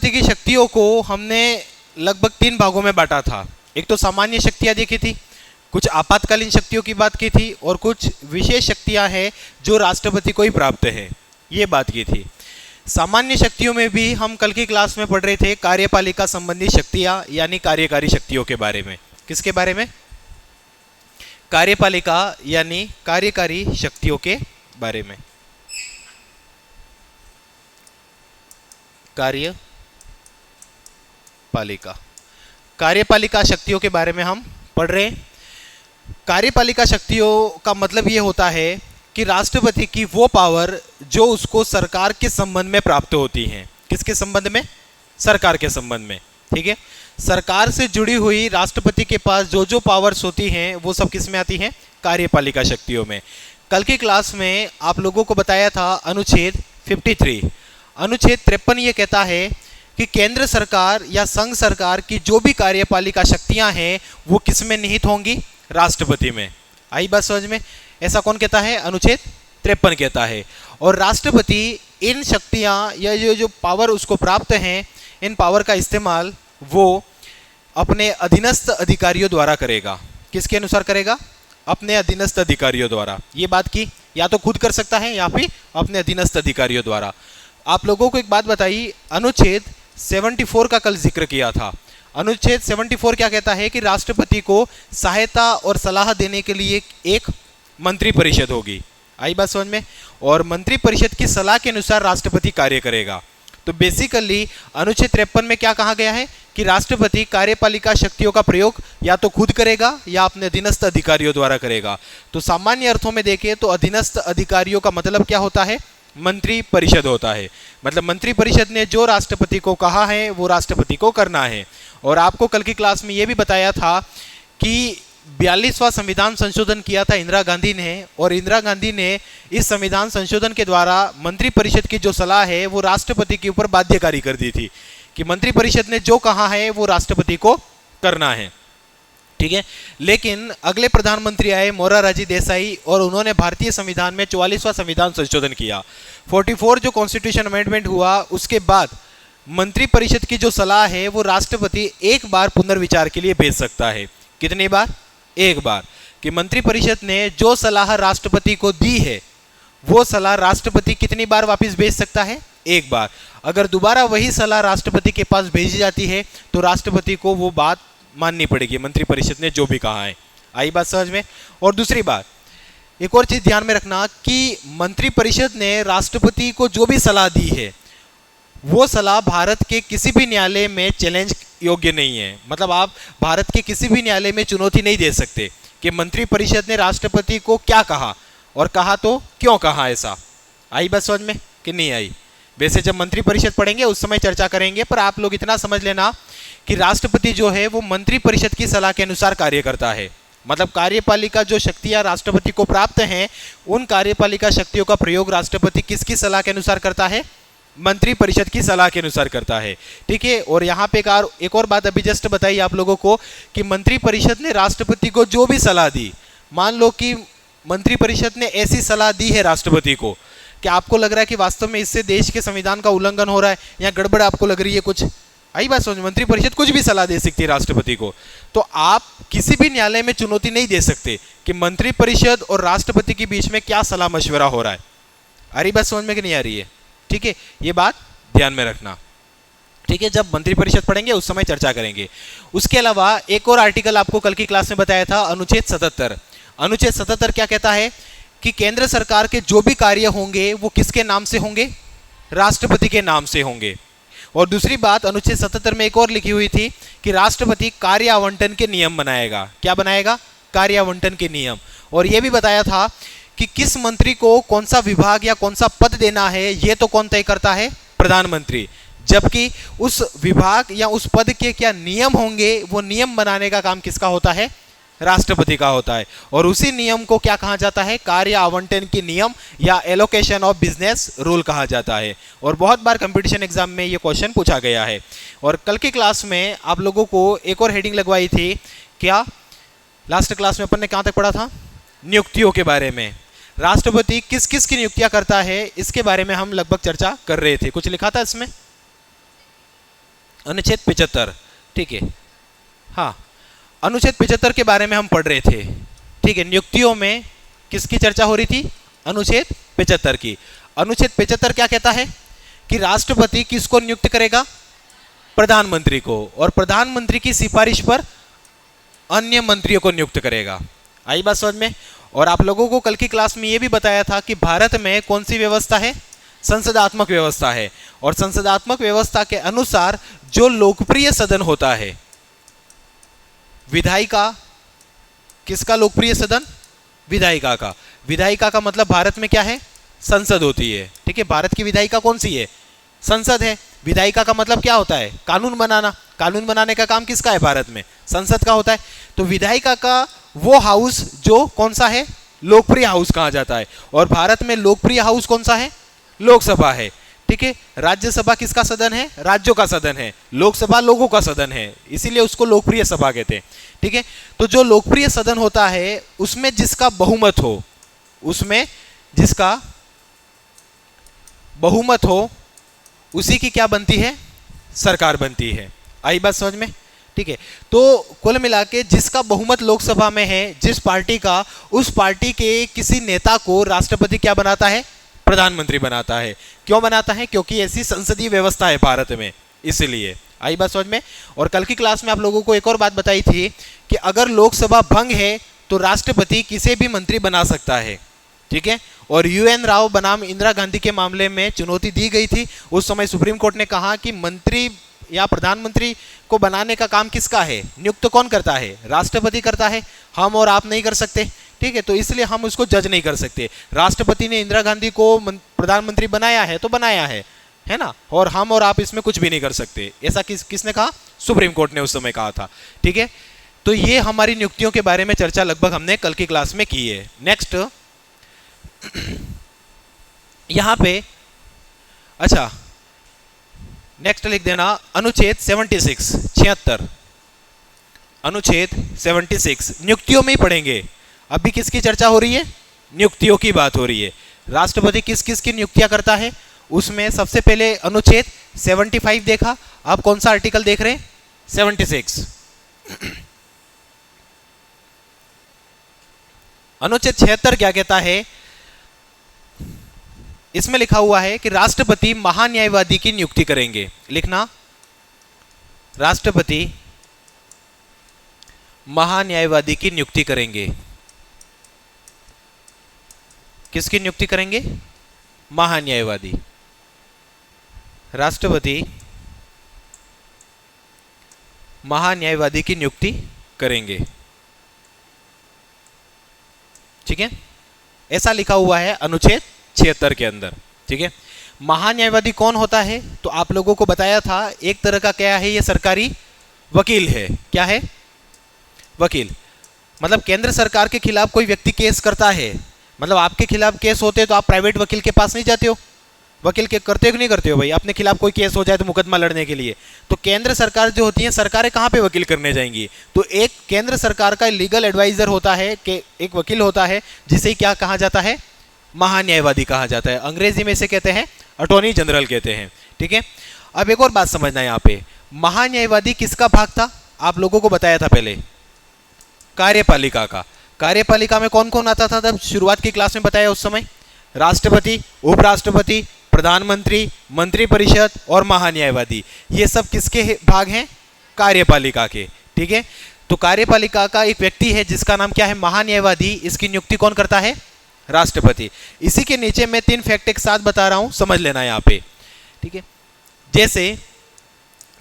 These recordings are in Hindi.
राष्ट्रपति की शक्तियों को हमने लगभग 3 भागों में बांटा था। एक तो सामान्य शक्तियां देखी थी, कुछ आपातकालीन शक्तियों की बात की थी, और कुछ विशेष शक्तियां हैं जो राष्ट्रपति को ही प्राप्त है, ये बात की थी। सामान्य शक्तियों में भी हम कल की क्लास में पढ़ रहे थे कार्यपालिका संबंधी शक्तियां यानी कार्यकारी शक्तियों के बारे में। किसके बारे में? कार्यपालिका यानी कार्यकारी शक्तियों के बारे में। कार्यपालिका शक्तियों के बारे में हम पढ़ रहे हैं। कार्यपालिका शक्तियों का मतलब ये होता है कि राष्ट्रपति की वो पावर जो उसको सरकार के संबंध में प्राप्त होती हैं। किसके संबंध में? सरकार के संबंध में। ठीक है, सरकार से जुड़ी हुई राष्ट्रपति के पास जो जो पावर्स होती हैं वो सब किस में आती हैं? कार्यपालिका शक्तियों में। कल की क्लास में आप लोगों को बताया था अनुच्छेद 53। अनुच्छेद 53 ये कहता है कि केंद्र सरकार या संघ सरकार की जो भी कार्यपालिका शक्तियां हैं वो किस में निहित होंगी? राष्ट्रपति में। आई बात समझ में? ऐसा कौन कहता है? अनुच्छेद 53 कहता है। और राष्ट्रपति इन शक्तियां या जो पावर उसको प्राप्त हैं, इन पावर का इस्तेमाल वो अपने अधीनस्थ अधिकारियों द्वारा करेगा। किसके अनुसार करेगा? अपने अधीनस्थ अधिकारियों द्वारा। ये बात की, या तो खुद कर सकता है या फिर अपने अधीनस्थ अधिकारियों द्वारा। आप लोगों को एक बात बताई, अनुच्छेद 74 का कल जिक्र किया था। अनुच्छेद 74 क्या कहता है कि राष्ट्रपति को सहायता और सलाह देने के लिए एक मंत्री परिषद होगी। आई बात समझ में? और मंत्री परिषद की सलाह के अनुसार राष्ट्रपति कार्य करेगा। तो बेसिकली अनुच्छेद 53 में क्या कहा गया है कि राष्ट्रपति कार्यपालिका शक्तियों का प्रयोग या तो खुद करेगा या अपने अधीनस्थ अधिकारियों द्वारा करेगा। तो सामान्य अर्थों में देखें तो अधीनस्थ अधिकारियों का मतलब क्या होता है? मंत्री परिषद होता है। मतलब मंत्री परिषद ने जो राष्ट्रपति को कहा है वो राष्ट्रपति को करना है। और आपको कल की क्लास में ये भी बताया था कि 42वां संविधान संशोधन किया था इंदिरा गांधी ने, और इंदिरा गांधी ने इस संविधान संशोधन के द्वारा मंत्री परिषद की जो सलाह है वो राष्ट्रपति के ऊपर बाध्यकारी कर दी थी कि मंत्री परिषद ने जो कहा है वो राष्ट्रपति को करना है। ठीक है, लेकिन अगले प्रधानमंत्री आए मोरारजी देसाई, और उन्होंने भारतीय संविधान में 44वां संविधान संशोधन किया। 44 जो कॉन्स्टिट्यूशन अमेंडमेंट हुआ, उसके बाद मंत्री परिषद की जो सलाह है वो राष्ट्रपति एक बार पुनर्विचार के लिए भेज सकता है। कितनी बार? एक बार। कि मंत्री परिषद ने जो सलाह राष्ट्रपति को दी है वो सलाह राष्ट्रपति कितनी बार वापस भेज सकता है? एक बार। अगर दोबारा वही सलाह राष्ट्रपति के पास भेजी जाती है तो राष्ट्रपति को वो बात माननी पड़ेगी, मंत्री परिषद ने जो भी कहा है। आई बात समझ में? और दूसरी बात, एक और चीज ध्यान में रखना कि मंत्री परिषद ने राष्ट्रपति को जो भी सलाह दी है वो सलाह भारत के किसी भी न्यायालय में चैलेंज योग्य नहीं है। मतलब आप भारत के किसी भी न्यायालय में चुनौती नहीं दे सकते कि मंत्री परिषद ने राष्ट्रपति को क्या कहा, और कहा तो क्यों कहा। ऐसा आई बात समझ में कि नहीं आई? वैसे जब मंत्री परिषद पढ़ेंगे उस समय चर्चा करेंगे, पर आप लोग इतना समझ लेना कि राष्ट्रपति जो है वो मंत्री परिषद की सलाह के अनुसार कार्य करता है। मतलब कार्यपालिका जो शक्तियां राष्ट्रपति को प्राप्त हैं, उन कार्यपालिका शक्तियों का प्रयोग राष्ट्रपति किसकी सलाह के अनुसार करता है? मंत्री परिषद की सलाह के अनुसार करता है। ठीक है, और यहाँ पे एक और बात अभी जस्ट बताई आप लोगों को कि मंत्री परिषद ने राष्ट्रपति को जो भी सलाह दी, मान लो कि मंत्री परिषद ने ऐसी सलाह दी है राष्ट्रपति को कि आपको लग रहा है कि वास्तव में इससे देश के संविधान का उल्लंघन हो रहा है या गड़बड़ आपको लग रही है कुछ। आई बात समझ? मंत्री परिषद कुछ भी सलाह दे सकती है राष्ट्रपति को, तो आप किसी भी न्यायालय में चुनौती नहीं दे सकते कि मंत्री परिषद और राष्ट्रपति के बीच में क्या सलाह मशवरा हो रहा है। आ रही बात समझ में कि नहीं आ रही है? ठीक है, ये बात ध्यान में रखना। ठीक है, जब मंत्री परिषद पढ़ेंगे उस समय चर्चा करेंगे। उसके अलावा एक और आर्टिकल आपको कल की क्लास में बताया था, अनुच्छेद 77। अनुच्छेद 77 क्या कहता है कि केंद्र सरकार के जो भी कार्य होंगे वो किसके नाम से होंगे? राष्ट्रपति के नाम से होंगे। और दूसरी बात, अनुच्छेद 77 में एक और लिखी हुई थी कि राष्ट्रपति कार्य आवंटन के नियम बनाएगा। क्या बनाएगा? कार्य आवंटन के नियम। और यह भी बताया था कि किस मंत्री को कौन सा विभाग या कौन सा पद देना है ये तो कौन तय करता है? प्रधानमंत्री। जबकि उस विभाग या उस पद के क्या नियम होंगे वो नियम बनाने का काम किसका होता है? राष्ट्रपति का होता है। और उसी नियम को क्या कहा जाता है? कार्य आवंटन के नियम या एलोकेशन ऑफ बिजनेस रूल कहा जाता है। और बहुत बार कंपटीशन एग्जाम में ये क्वेश्चन पूछा गया है। और कल की क्लास में आप लोगों को एक और हेडिंग लगवाई थी, क्या? लास्ट क्लास में अपन ने कहाँ तक पढ़ा था? नियुक्तियों के बारे में। राष्ट्रपति किस किस की नियुक्तियां करता है इसके बारे में हम लगभग चर्चा कर रहे थे। कुछ लिखा था इसमें? अनुच्छेद 75, ठीक है। हाँ, अनुच्छेद 75 के बारे में हम पढ़ रहे थे, ठीक है। नियुक्तियों में किसकी चर्चा हो रही थी? अनुच्छेद 75 की। अनुच्छेद 75 क्या कहता है कि राष्ट्रपति किसको नियुक्त करेगा? प्रधानमंत्री को, और प्रधानमंत्री की सिफारिश पर अन्य मंत्रियों को नियुक्त करेगा। आई बात समझ में? और आप लोगों को कल की क्लास में यह भी बताया था कि भारत में कौन सी व्यवस्था है? संसदात्मक व्यवस्था है। और संसदात्मक व्यवस्था के अनुसार जो लोकप्रिय सदन होता है, विधायिका, किसका लोकप्रिय सदन? विधायिका का। विधायिका का मतलब भारत में क्या है? संसद होती है, ठीक है। भारत की विधायिका कौन सी है? संसद है। विधायिका का मतलब क्या होता है? कानून बनाना। कानून बनाने का काम किसका है भारत में? संसद का होता है। तो विधायिका का वो हाउस जो कौन सा है? लोकप्रिय हाउस कहा जाता है। और भारत में लोकप्रिय हाउस कौन सा है? लोकसभा है, ठीक है। राज्यसभा किसका सदन है? राज्यों का सदन है। लोकसभा लोगों का सदन है, इसीलिए उसको लोकप्रिय सभा कहते हैं, ठीक है। तो जो लोकप्रिय सदन होता है उसमें जिसका बहुमत हो, उसमें जिसका बहुमत हो, उसी की क्या बनती है? सरकार बनती है। आई बात समझ में? ठीक है। तो कुल मिला के जिसका बहुमत लोकसभा में है, जिस पार्टी का, उस पार्टी के किसी नेता को राष्ट्रपति क्या बनाता है? प्रधानमंत्री बनाता है। क्यों बनाता है? क्योंकि ऐसी संसदीय व्यवस्था है भारत में, इसलिए। आई बात समझ में? और कल की क्लास में आप लोगों को एक और बात बताई थी कि अगर लोकसभा भंग है तो राष्ट्रपति किसे भी मंत्री बना सकता है, ठीक है। और UN राव बनाम इंदिरा गांधी के मामले में चुनौती दी गई थी। उस समय सुप्रीम कोर्ट ने कहा कि मंत्री या प्रधानमंत्री को बनाने का काम किसका है? नियुक्त कौन करता है? राष्ट्रपति करता है। हम और आप नहीं कर सकते, ठीक है। तो इसलिए हम उसको जज नहीं कर सकते। राष्ट्रपति ने इंदिरा गांधी को प्रधानमंत्री बनाया है तो बनाया है ना। और हम और आप इसमें कुछ भी नहीं कर सकते। ऐसा किसने कहा? सुप्रीम कोर्ट ने उस समय कहा था, ठीक है। तो ये हमारी नियुक्तियों के बारे में चर्चा लगभग हमने कल की क्लास में की है। नेक्स्ट यहां पे, अच्छा नेक्स्ट लिख देना अनुच्छेद 76, 76, अनुच्छेद 76 नियुक्तियों में ही पढ़ेंगे। अभी किसकी चर्चा हो रही है? नियुक्तियों की बात हो रही है। राष्ट्रपति किस किस की नियुक्तियां करता है? उसमें सबसे पहले अनुच्छेद 75 देखा। आप कौन सा आर्टिकल देख रहे हैं? 76। अनुच्छेद 76 क्या कहता है? इसमें लिखा हुआ है कि राष्ट्रपति महान्यायवादी की नियुक्ति करेंगे। लिखना, राष्ट्रपति महान्यायवादी की नियुक्ति करेंगे। किसकी नियुक्ति करेंगे? महान्यायवादी। राष्ट्रपति महान्यायवादी की नियुक्ति करेंगे, ठीक है। ऐसा लिखा हुआ है अनुच्छेद 76 के अंदर, ठीक है। महान्यायवादी कौन होता है? तो आप लोगों को बताया था, एक तरह का क्या है? ये सरकारी वकील है। क्या है? वकील। मतलब केंद्र सरकार के खिलाफ कोई व्यक्ति केस करता है, मतलब आपके खिलाफ केस होते हैं तो आप प्राइवेट वकील के पास नहीं जाते हो? वकील के करते हो कि नहीं करते हो भाई? अपने खिलाफ कोई केस हो जाए तो मुकदमा लड़ने के लिए, तो केंद्र सरकार जो होती है, सरकारें कहाँ पे वकील करने जाएंगी? तो एक केंद्र सरकार का लीगल एडवाइजर होता है, कि एक वकील होता है, जिसे क्या कहा जाता है? महान्यायवादी कहा जाता है। अंग्रेजी में इसे कहते हैं अटॉर्नी जनरल कहते हैं, ठीक है। अब एक और बात समझना है यहाँ पे, महान्यायवादी किसका भाग था? आप लोगों को बताया था पहले, कार्यपालिका का। कार्यपालिका में कौन कौन आता था? तब शुरुआत की क्लास में बताया उस समय, राष्ट्रपति, उपराष्ट्रपति, प्रधानमंत्री, मंत्रिपरिषद और महान्यायवादी। ये सब किसके भाग हैं? कार्यपालिका के, ठीक है। तो कार्यपालिका का एक व्यक्ति है जिसका नाम क्या है? महान्यायवादी। इसकी नियुक्ति कौन करता है? राष्ट्रपति। इसी के नीचे मैं 3 फैक्ट एक साथ बता रहा हूं, समझ लेना यहाँ पे, ठीक है। जैसे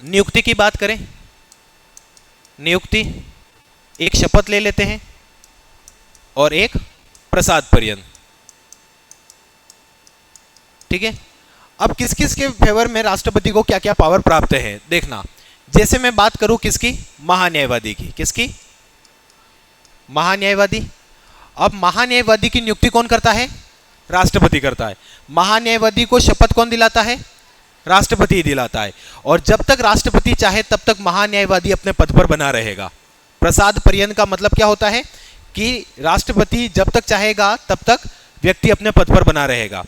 नियुक्ति की बात करें, नियुक्ति एक शपथ ले लेते हैं और एक प्रसाद पर्यंत, ठीक है। अब किस किस के फेवर में राष्ट्रपति को क्या क्या पावर प्राप्त है देखना। जैसे मैं बात करूं किसकी? महान्यायवादी की। किसकी? महान्यायवादी। अब महान्यायवादी की नियुक्ति कौन करता है? राष्ट्रपति करता है। महान्यायवादी को शपथ कौन दिलाता है? राष्ट्रपति दिलाता है। और जब तक राष्ट्रपति चाहे तब तक महान्यायवादी अपने पद पर बना रहेगा। प्रसाद पर्यंत का मतलब क्या होता है? कि राष्ट्रपति जब तक चाहेगा तब तक व्यक्ति अपने पद पर बना रहेगा,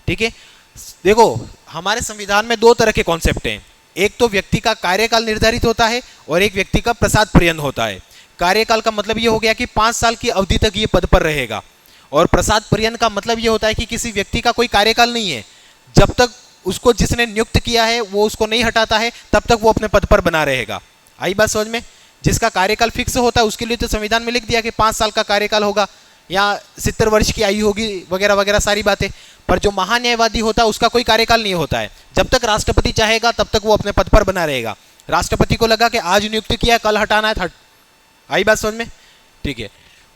ठीक है। देखो, हमारे संविधान में 2 तरह के कॉन्सेप्ट हैं। एक तो व्यक्ति का कार्यकाल निर्धारित होता है और एक व्यक्ति का प्रसाद पर्यंत होता है। कार्यकाल का मतलब ये हो गया कि 5 साल की अवधि तक ये पद पर रहेगा, और प्रसाद पर्यंत का मतलब ये होता है कि किसी व्यक्ति का कोई कार्यकाल नहीं है, जब तक उसको जिसने नियुक्त किया है वो उसको नहीं हटाता है तब तक वो अपने पद पर बना रहेगा। आई बात समझ में? जिसका कार्यकाल फिक्स होता है उसके लिए तो संविधान में लिख दिया कि 5 साल का कार्यकाल होगा या 70 वर्ष की आयु होगी वगैरह वगैरह सारी बातें। पर जो महान्यायवादी होता है उसका कोई कार्यकाल नहीं होता है, जब तक राष्ट्रपति चाहेगा तब तक वो अपने पद पर बना रहेगा। राष्ट्रपति को लगा कि आज नियुक्त किया कल हटाना है हट। आई बात समझ में? ठीक है।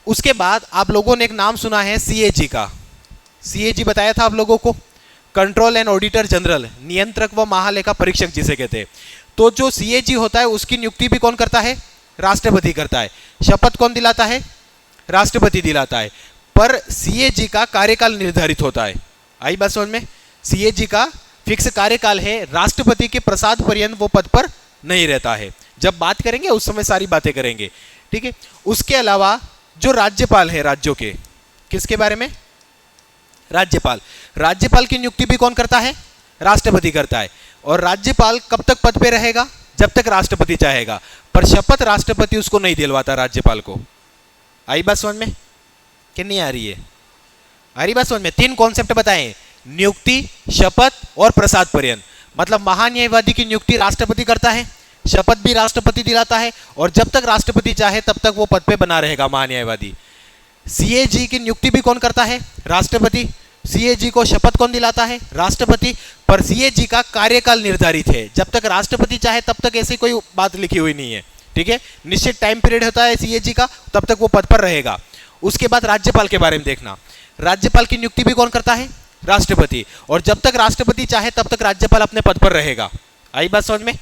उसके बाद आप लोगों ने एक नाम सुना है सीएजी का। सीएजी बताया था आप लोगों को, कंट्रोल एंड ऑडिटर जनरल, नियंत्रक व महालेखा परीक्षक जिसे कहते हैं। तो जो सीएजी होता है उसकी नियुक्ति भी कौन करता है? राष्ट्रपति करता है। शपथ कौन दिलाता है? राष्ट्रपति दिलाता है। पर सीएजी का कार्यकाल निर्धारित होता है। आई बात समझ में? सीएजी का फिक्स कार्यकाल है, राष्ट्रपति के प्रसाद पर्यंत वो पद पर नहीं रहता है। जब बात करेंगे उस समय सारी बातें करेंगे, ठीक है। उसके अलावा जो राज्यपाल है राज्यों के, किसके बारे में? राज्यपाल। राज्यपाल की नियुक्ति भी कौन करता है? राष्ट्रपति करता है। और राज्यपाल कब तक पद पे रहेगा? जब तक राष्ट्रपति चाहेगा, पर शपथ राष्ट्रपति उसको नहीं दिलवाता राज्यपाल को। आई बात समझ में कि नहीं आ रही है? आ रही बात समझ में? 3 कॉन्सेप्ट बताएं, नियुक्ति, शपथ और प्रसाद पर्यंत। मतलब महान्यायवादी की नियुक्ति राष्ट्रपति करता है, शपथ भी राष्ट्रपति दिलाता है, और जब तक राष्ट्रपति चाहे तब तक वो पद पे बना रहेगा महान्यायवादी। सीएजी की नियुक्ति भी कौन करता है? राष्ट्रपति। सीएजी को शपथ कौन दिलाता है? राष्ट्रपति। पर सीएजी का कार्यकाल निर्धारित है, जब तक राष्ट्रपति चाहे तब तक ऐसी कोई बात लिखी हुई नहीं है, ठीक है। निश्चित टाइम पीरियड होता है सीएजी का, तब तक वो पद पर रहेगा। उसके बाद राज्यपाल के बारे में देखना, राज्यपाल की नियुक्ति भी कौन करता है? राष्ट्रपति। और जब तक राष्ट्रपति चाहे तब तक राज्यपाल अपने पद पर रहेगा। आई बात समझ में?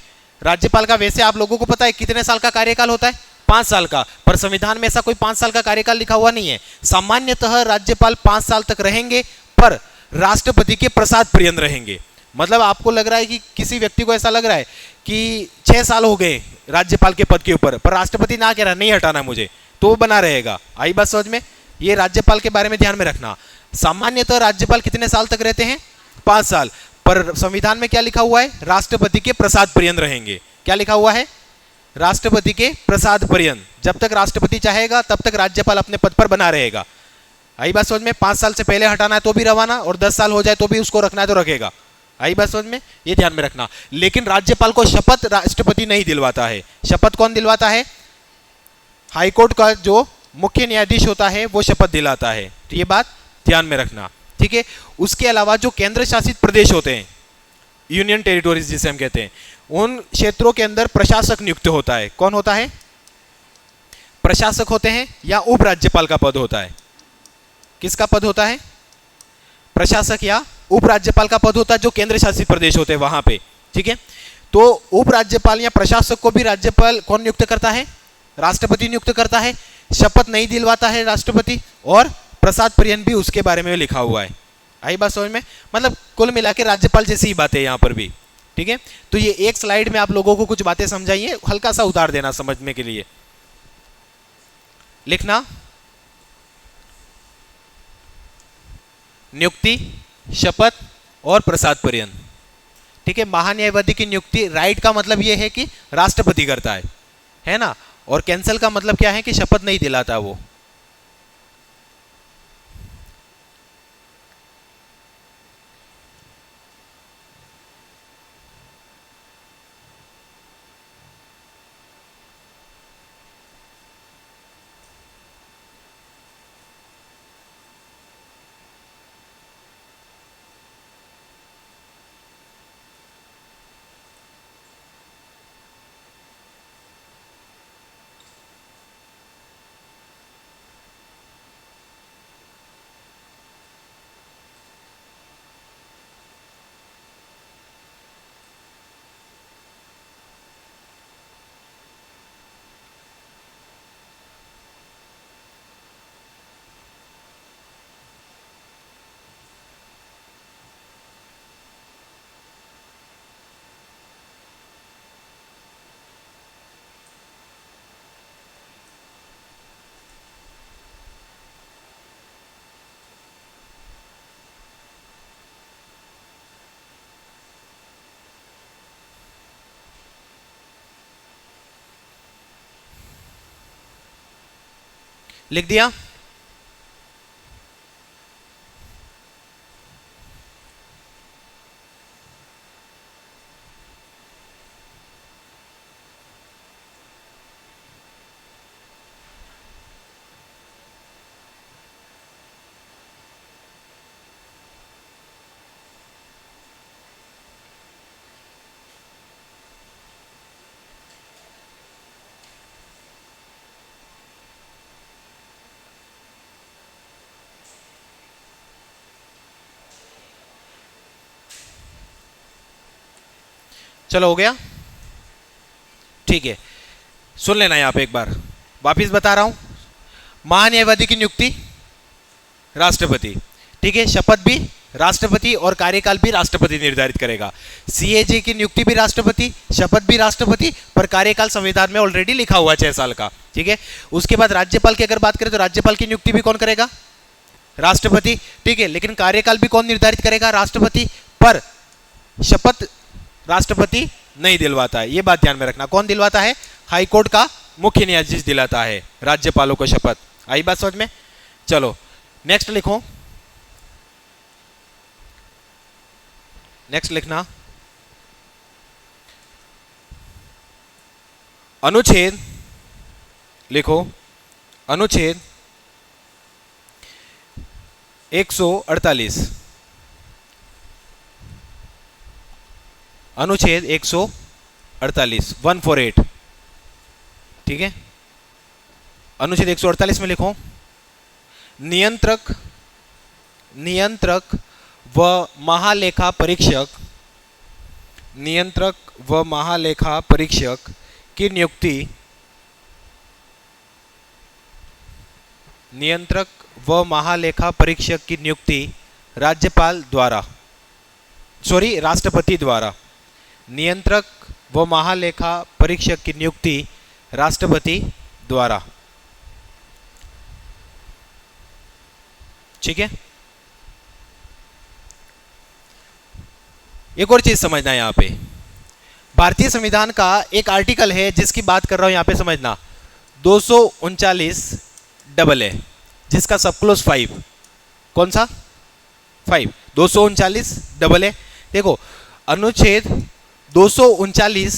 राज्यपाल का वैसे आप लोगों को पता है कितने साल का कार्यकाल होता है? 5 साल का। पर संविधान में ऐसा कोई 5 साल का कार्यकाल लिखा हुआ नहीं है। सामान्यतः राज्यपाल 5 साल तक रहेंगे, पर राष्ट्रपति के प्रसाद पर्यंत रहेंगे। मतलब आपको लग रहा है कि किसी व्यक्ति को ऐसा लग रहा है कि 6 साल हो गए राज्यपाल के पद के ऊपर, पर राष्ट्रपति ना कह रहा नहीं हटाना मुझे, तो वो बना रहेगा। आई बात समझ में? ये राज्यपाल के बारे में ध्यान में रखना। सामान्यतः राज्यपाल कितने साल तक रहते हैं? 5 साल। पर संविधान में क्या लिखा हुआ है? राष्ट्रपति के प्रसाद पर्यंत रहेंगे। क्या लिखा हुआ है? राष्ट्रपति के प्रसाद पर्यंत। जब तक राष्ट्रपति चाहेगा तब तक राज्यपाल अपने पद पर बना रहेगा। आई बात समझ में? 5 साल से पहले हटाना है तो भी रवाना, और 10 साल हो जाए तो भी उसको रखना है तो रखेगा। आई बात समझ में? ये ध्यान में रखना। लेकिन राज्यपाल को शपथ राष्ट्रपति नहीं दिलवाता है। शपथ कौन दिलवाता है? हाईकोर्ट का जो मुख्य न्यायाधीश होता है वो शपथ दिलाता है। तो ये बात ध्यान में रखना, ठीक है। उसके अलावा जो केंद्र शासित प्रदेश होते हैं, यूनियन टेरिटोरीज जिसे हम कहते हैं, उन क्षेत्रों के अंदर प्रशासक नियुक्त होता है। कौन होता है? प्रशासक होते हैं, या उपराज्यपाल का पद होता है। किसका पद होता है? प्रशासक या उपराज्यपाल का पद होता है, जो केंद्र शासित प्रदेश होते हैं वहां पे, ठीक है। तो उपराज्यपाल या प्रशासक को भी राज्यपाल कौन नियुक्त करता है? राष्ट्रपति नियुक्त करता है। शपथ नहीं दिलवाता है राष्ट्रपति, और प्रसाद पर्यंत भी उसके बारे में लिखा हुआ है। आई बात समझ में? मतलब कुल मिला के राज्यपाल जैसी ही बात है यहाँ पर भी, ठीक है। तो ये एक स्लाइड में आप लोगों को कुछ बातें समझाइए, हल्का सा उतार देना समझने के लिए। लिखना, नियुक्ति, शपथ और प्रसाद पर्यंत, ठीक है। महान्यायवादी की नियुक्ति, राइट का मतलब यह है कि राष्ट्रपति करता है ना, और कैंसल का मतलब क्या है कि शपथ नहीं दिलाता वो। लिख दिया। चलो हो गया, ठीक है। सुन लेना यहां पे एक बार, वापिस बता रहा हूं। महान्यायवादी की नियुक्ति राष्ट्रपति, ठीक है। शपथ भी राष्ट्रपति और कार्यकाल भी राष्ट्रपति निर्धारित करेगा। सीएजी की नियुक्ति भी राष्ट्रपति, शपथ भी राष्ट्रपति, पर कार्यकाल संविधान में ऑलरेडी लिखा हुआ 6 साल का, ठीक है। उसके बाद राज्यपाल की अगर बात करें तो राज्यपाल की नियुक्ति भी कौन करेगा? राष्ट्रपति, ठीक है। लेकिन कार्यकाल भी कौन निर्धारित करेगा? राष्ट्रपति, पर शपथ राष्ट्रपति नहीं दिलवाता है, यह बात ध्यान में रखना। कौन दिलवाता है? हाईकोर्ट का मुख्य न्यायाधीश दिलाता है राज्यपालों को शपथ। आई बात समझ में? चलो नेक्स्ट लिखो, नेक्स्ट लिखना अनुच्छेद, लिखो अनुच्छेद 148, अनुच्छेद 148 148, ठीक है। अनुच्छेद 148 में लिखो नियंत्रक, नियंत्रक व महालेखा परीक्षक, नियंत्रक व महालेखा परीक्षक की नियुक्ति, नियंत्रक व महालेखा परीक्षक की नियुक्ति राज्यपाल द्वारा, सॉरी राष्ट्रपति द्वारा। नियंत्रक व महालेखा परीक्षक की नियुक्ति राष्ट्रपति द्वारा, ठीक है। एक और चीज समझना है यहां पे, भारतीय संविधान का एक आर्टिकल है जिसकी बात कर रहा हूं यहां पे, समझना 239 डबल ए, जिसका सब क्लोज 5, कौन सा? 5, 239 डबल ए। देखो अनुच्छेद 239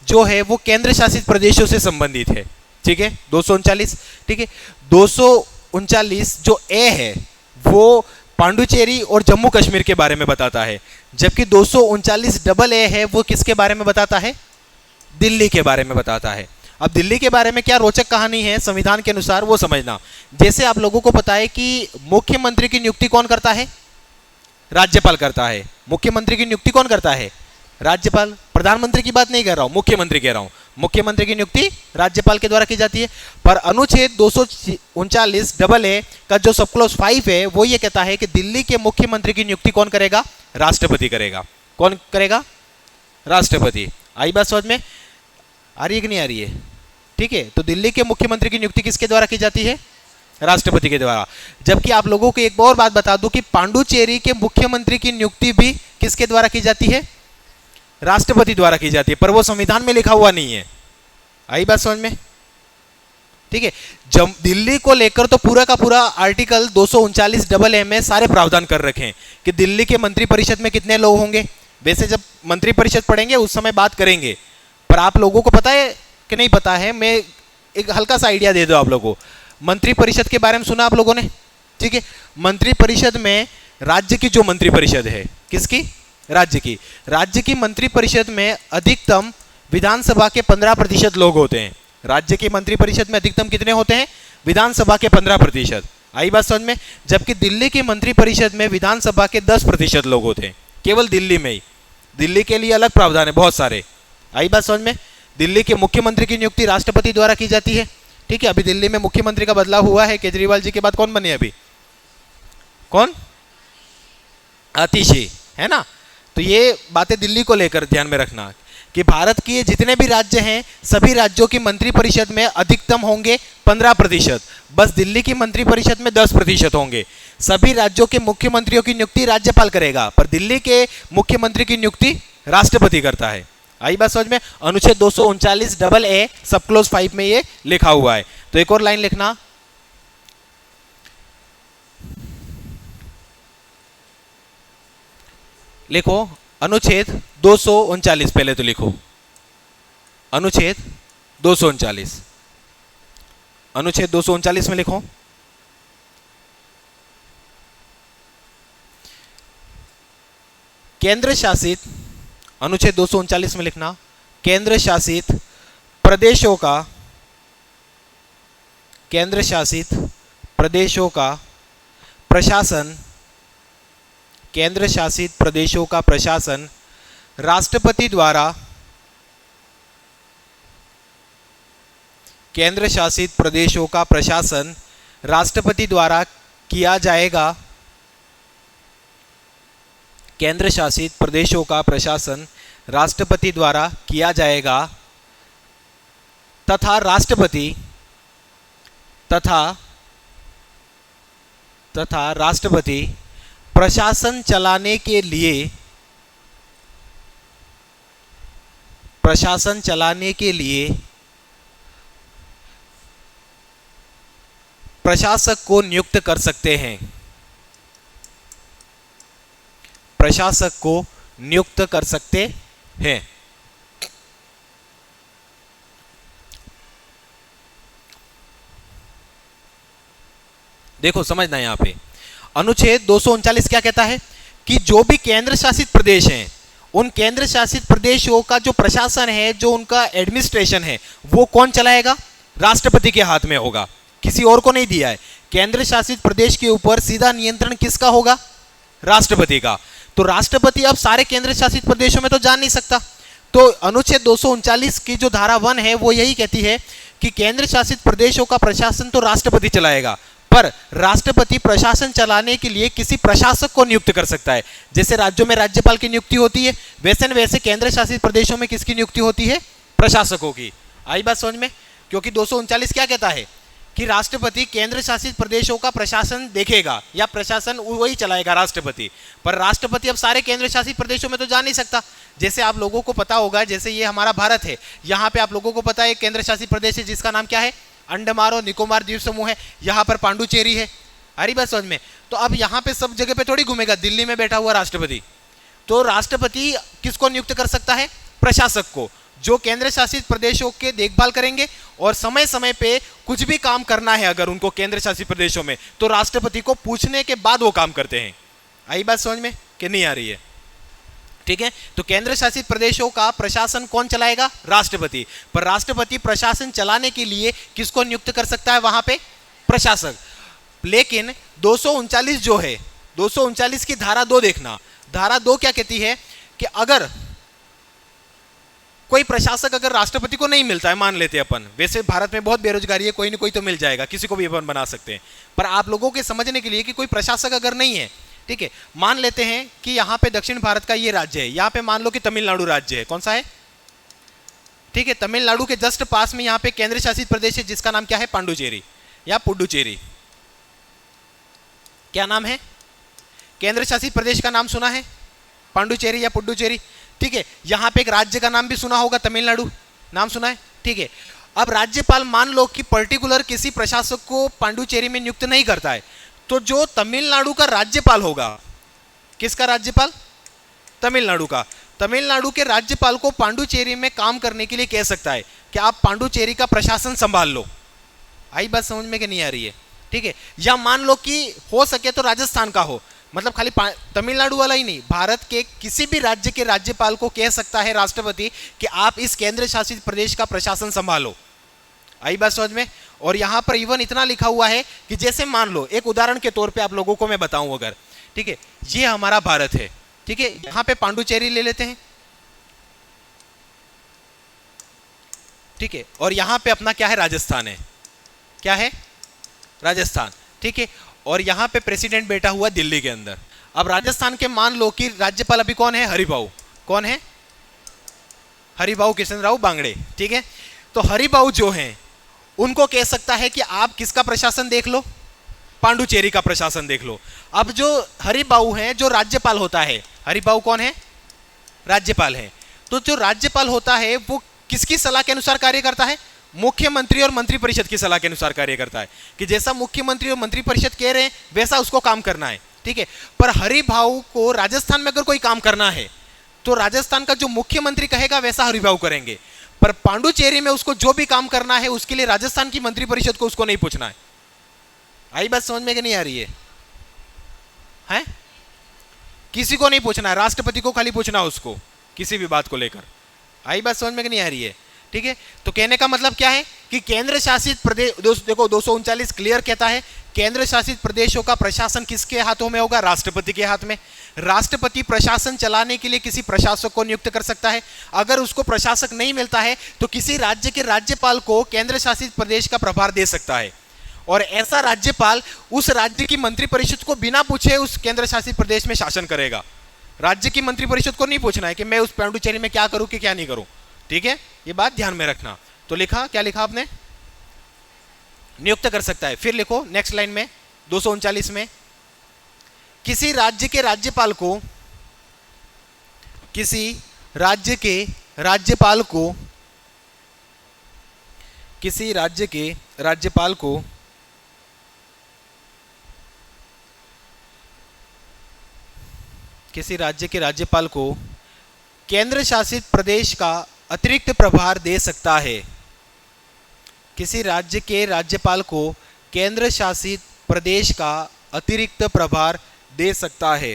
जो है वो केंद्र शासित प्रदेशों से संबंधित है, ठीक है। 239, ठीक है। 239 जो ए है वो पांडुचेरी और जम्मू कश्मीर के बारे में बताता है, जबकि 239 डबल ए है वो किसके बारे में बताता है? दिल्ली के बारे में बताता है। अब दिल्ली के बारे में क्या रोचक कहानी है संविधान के अनुसार, वो समझना। जैसे आप लोगों को पता है कि मुख्यमंत्री की नियुक्ति कौन करता है? राज्यपाल करता है। मुख्यमंत्री की नियुक्ति कौन करता है? राज्यपाल। प्रधानमंत्री की बात नहीं कर रहा हूं, मुख्यमंत्री कह रहा हूं। मुख्यमंत्री की नियुक्ति राज्यपाल के द्वारा की जाती है। पर अनुच्छेद 239 डबल ए का जो सब क्लोज 5 है वो ये कहता है कि दिल्ली के मुख्यमंत्री की नियुक्ति कौन करेगा? राष्ट्रपति करेगा। कौन करेगा? राष्ट्रपति। आई बात समझ में? आ रही है कि नहीं आ रही है? ठीक है। तो दिल्ली के मुख्यमंत्री की नियुक्ति किसके द्वारा की जाती है? राष्ट्रपति के द्वारा। जबकि आप लोगों को एक और बात बता दूं कि पांडुचेरी के मुख्यमंत्री की नियुक्ति भी किसके द्वारा की जाती है? राष्ट्रपति द्वारा की जाती है, पर वो संविधान में लिखा हुआ नहीं है। आई बात समझ में? ठीक है। जब दिल्ली को लेकर तो पूरा का पूरा आर्टिकल 239 डबल ए में सारे प्रावधान कर रखे हैं कि दिल्ली के मंत्रिपरिषद में कितने लोग होंगे। वैसे जब मंत्रिपरिषद पढ़ेंगे उस समय बात करेंगे, पर आप लोगों को पता है कि नहीं पता है, मैं एक हल्का सा आइडिया दे दूं आप लोगों को। मंत्रिपरिषद के बारे में सुना आप लोगों ने? ठीक है। मंत्रिपरिषद में राज्य की जो मंत्रिपरिषद है, किसकी? राज्य की। राज्य की मंत्रिपरिषद में अधिकतम विधानसभा के 15% लोग होते हैं। राज्य की मंत्रिपरिषद में अधिकतम कितने होते हैं? विधानसभा के 15%। आई बात समझ में? जबकि दिल्ली की मंत्रिपरिषद में विधानसभा के 10% लोग होते हैं, केवल दिल्ली में ही। दिल्ली के लिए अलग प्रावधान है बहुत सारे। आई बात समझ में? दिल्ली के मुख्यमंत्री की नियुक्ति राष्ट्रपति द्वारा की जाती है। ठीक है। अभी दिल्ली में मुख्यमंत्री का बदलाव हुआ है, केजरीवाल जी के बाद कौन बने अभी? कौन? आतिशी, है ना। तो ये बातें दिल्ली को लेकर ध्यान में रखना कि भारत के जितने भी राज्य हैं सभी राज्यों की मंत्रिपरिषद में अधिकतम होंगे 15%, बस दिल्ली की मंत्रिपरिषद में 10% होंगे। सभी राज्यों के मुख्यमंत्रियों की नियुक्ति राज्यपाल करेगा, पर दिल्ली के मुख्यमंत्री की नियुक्ति राष्ट्रपति करता है। आई बात समझ में? अनुच्छेद 239 डबल ए सब क्लोज 5 में ये लिखा हुआ है। तो एक और लाइन लिखना, लिखो अनुच्छेद 239, पहले तो लिखो अनुच्छेद 239, अनुच्छेद 239 में लिखो केंद्र शासित, अनुच्छेद 239 में लिखना केंद्र शासित प्रदेशों का, केंद्र शासित प्रदेशों का प्रशासन, केंद्र शासित प्रदेशों का प्रशासन राष्ट्रपति द्वारा, केंद्र शासित प्रदेशों का प्रशासन राष्ट्रपति द्वारा किया जाएगा, केंद्र शासित प्रदेशों का प्रशासन राष्ट्रपति द्वारा किया जाएगा तथा राष्ट्रपति तथा राष्ट्रपति प्रशासन चलाने के लिए, प्रशासन चलाने के लिए प्रशासक को नियुक्त कर सकते हैं, प्रशासक को नियुक्त कर सकते हैं। देखो समझना यहां पे अनुच्छेद 239 क्या कहता है कि जो भी केंद्र शासित प्रदेश हैं उन केंद्र शासित प्रदेशों का जो प्रशासन है, जो उनका एडमिनिस्ट्रेशन है, वो कौन चलाएगा? राष्ट्रपति के हाथ में होगा, किसी और को नहीं दिया है। केंद्र शासित प्रदेश के ऊपर सीधा नियंत्रण किसका होगा? राष्ट्रपति का। तो राष्ट्रपति अब सारे केंद्र शासित प्रदेशों में तो जा नहीं सकता, तो अनुच्छेद 239 की जो धारा 1 है वो यही कहती है कि केंद्र शासित प्रदेशों का प्रशासन तो राष्ट्रपति चलाएगा, पर राष्ट्रपति प्रशासन चलाने के लिए किसी प्रशासक को नियुक्त कर सकता है। जैसे राज्यों में राज्यपाल की नियुक्ति होती है, वैसे न वैसे केंद्र शासित प्रदेशों में किसकी नियुक्ति होती है? प्रशासकों की। आई बात समझ में? क्योंकि 239 क्या कहता है कि राष्ट्रपति केंद्र शासित प्रदेशों का प्रशासन देखेगा या प्रशासन वही चलाएगा राष्ट्रपति, पर राष्ट्रपति अब सारे केंद्र शासित प्रदेशों में तो जा नहीं सकता। जैसे आप लोगों को पता होगा, जैसे ये हमारा भारत है, यहाँ पे आप लोगों को पता है केंद्र शासित प्रदेश है जिसका नाम क्या है? अंडमान और निकोबार द्वीप समूह है। यहाँ पर पांडुचेरी है। अरे बात समझ में? तो अब यहाँ पे सब जगह पे थोड़ी घूमेगा, दिल्ली में बैठा हुआ राष्ट्रपति। तो राष्ट्रपति किसको नियुक्त कर सकता है? प्रशासक को, जो केंद्र शासित प्रदेशों के देखभाल करेंगे और समय समय पे कुछ भी काम करना है अगर उनको केंद्र शासित प्रदेशों में, तो राष्ट्रपति को पूछने के बाद वो काम करते हैं। आई बात समझ में कि नहीं आ रही है? ठीक है, तो केंद्र शासित प्रदेशों का प्रशासन कौन चलाएगा? राष्ट्रपति। पर राष्ट्रपति प्रशासन चलाने के लिए किसको नियुक्त कर सकता है? वहां पे प्रशासक। लेकिन 239 जो है, 239 की धारा 2 देखना। धारा 2 क्या कहती है कि अगर कोई प्रशासक अगर राष्ट्रपति को नहीं मिलता है, मान लेते हैं अपन, वैसे भारत में बहुत बेरोजगारी है, कोई ना कोई तो मिल जाएगा, किसी को भी अपन बना सकते हैं, पर आप लोगों के समझने के लिए कि कोई प्रशासक अगर नहीं है, ठीक है, मान लेते हैं कि यहाँ पे दक्षिण भारत का ये राज्य है, यहाँ पे मान लो कि तमिलनाडु राज्य है। कौन सा है? ठीक है, तमिलनाडु के जस्ट पास में यहाँ पे केंद्र शासित प्रदेश है जिसका नाम क्या है? पांडुचेरी या पुडुचेरी। क्या नाम है? केंद्र शासित प्रदेश का नाम सुना है? पांडुचेरी या पुडुचेरी। ठीक है, यहाँ पे एक राज्य का नाम भी सुना होगा, तमिलनाडु, नाम सुना है? ठीक है, अब राज्यपाल मान लो कि पर्टिकुलर किसी प्रशासक को पांडुचेरी में नियुक्त नहीं करता है, तो जो तमिलनाडु का राज्यपाल होगा, किसका राज्यपाल? तमिलनाडु का। तमिलनाडु के राज्यपाल को पांडुचेरी में काम करने के लिए कह सकता है कि आप पांडुचेरी का प्रशासन संभाल लो। आई बात समझ में कि नहीं आ रही है? ठीक है, या मान लो कि हो सके तो राजस्थान का हो, मतलब खाली तमिलनाडु वाला ही नहीं, भारत के किसी भी राज्य के राज्यपाल को कह सकता है राष्ट्रपति कि आप इस केंद्र शासित प्रदेश का प्रशासन संभालो। आई बात समझ में? और यहां पर इवन इतना लिखा हुआ है कि जैसे मान लो, एक उदाहरण के तौर पे आप लोगों को मैं बताऊं अगर, ठीक है, ये हमारा भारत है, ठीक है, यहां पे पांडुचेरी ले लेते हैं, ठीक है, और यहां पे अपना क्या है? राजस्थान है। क्या है? राजस्थान। ठीक है, और यहां पे प्रेसिडेंट बैठा हुआ दिल्ली के अंदर। अब राजस्थान के मान लो कि राज्यपाल अभी कौन है? हरिभाऊ। कौन है? हरिभाऊ कृष्णराव बांगड़े। ठीक है, तो हरिभाऊ जो हैं उनको कह सकता है कि आप किसका प्रशासन देख लो? पांडुचेरी का प्रशासन देख लो। अब जो हरिभाऊ हैं, जो राज्यपाल होता है, हरिभाऊ कौन है? राज्यपाल है। तो जो राज्यपाल होता है वो किसकी सलाह के अनुसार कार्य करता है? मुख्यमंत्री और मंत्रिपरिषद की सलाह के अनुसार कार्य करता है कि जैसा मुख्यमंत्री और मंत्रिपरिषद कह रहे हैं वैसा उसको काम करना है। ठीक है। पर हरिभाऊ को राजस्थान में अगर कोई काम करना है तो राजस्थान का जो मुख्यमंत्री कहेगा वैसा हरिभाऊ करेंगे, पर पांडुचेरी में उसको जो भी काम करना है उसके लिए राजस्थान की मंत्रिपरिषद को उसको नहीं पूछना है। आई बात समझ में कि नहीं आ रही है? किसी को नहीं पूछना है, राष्ट्रपति को खाली पूछना है उसको किसी भी बात को लेकर। आई बात समझ में कि नहीं आ रही है? ठीक है। तो कहने का मतलब क्या है कि केंद्र शासित प्रदेश, देखो 239 क्लियर कहता है केंद्र शासित प्रदेशों का प्रशासन किसके हाथों में होगा? राष्ट्रपति के हाथ में। राष्ट्रपति प्रशासन चलाने के लिए किसी प्रशासक को नियुक्त कर सकता है। अगर उसको प्रशासक नहीं मिलता है तो किसी राज्य के राज्यपाल को केंद्र शासित प्रदेश का प्रभार दे सकता है, और ऐसा राज्यपाल उस राज्य की मंत्रिपरिषद को बिना पूछे उस केंद्र शासित प्रदेश में शासन करेगा। राज्य की मंत्रिपरिषद को नहीं पूछना है कि मैं उस पांडुचेरी में क्या करूं कि क्या नहीं करूं। ठीक है, ये बात ध्यान में रखना। तो लिखा, क्या लिखा आपने? नियुक्त कर सकता है। फिर लिखो नेक्स्ट लाइन में 239 में, किसी राज्य के राज्यपाल को, किसी राज्य के राज्यपाल को, किसी राज्य के राज्यपाल को किसी राज्य के राज्यपाल को केंद्र शासित प्रदेश का अतिरिक्त प्रभार दे सकता है। किसी राज्य के राज्यपाल को केंद्र शासित प्रदेश का अतिरिक्त प्रभार दे सकता है।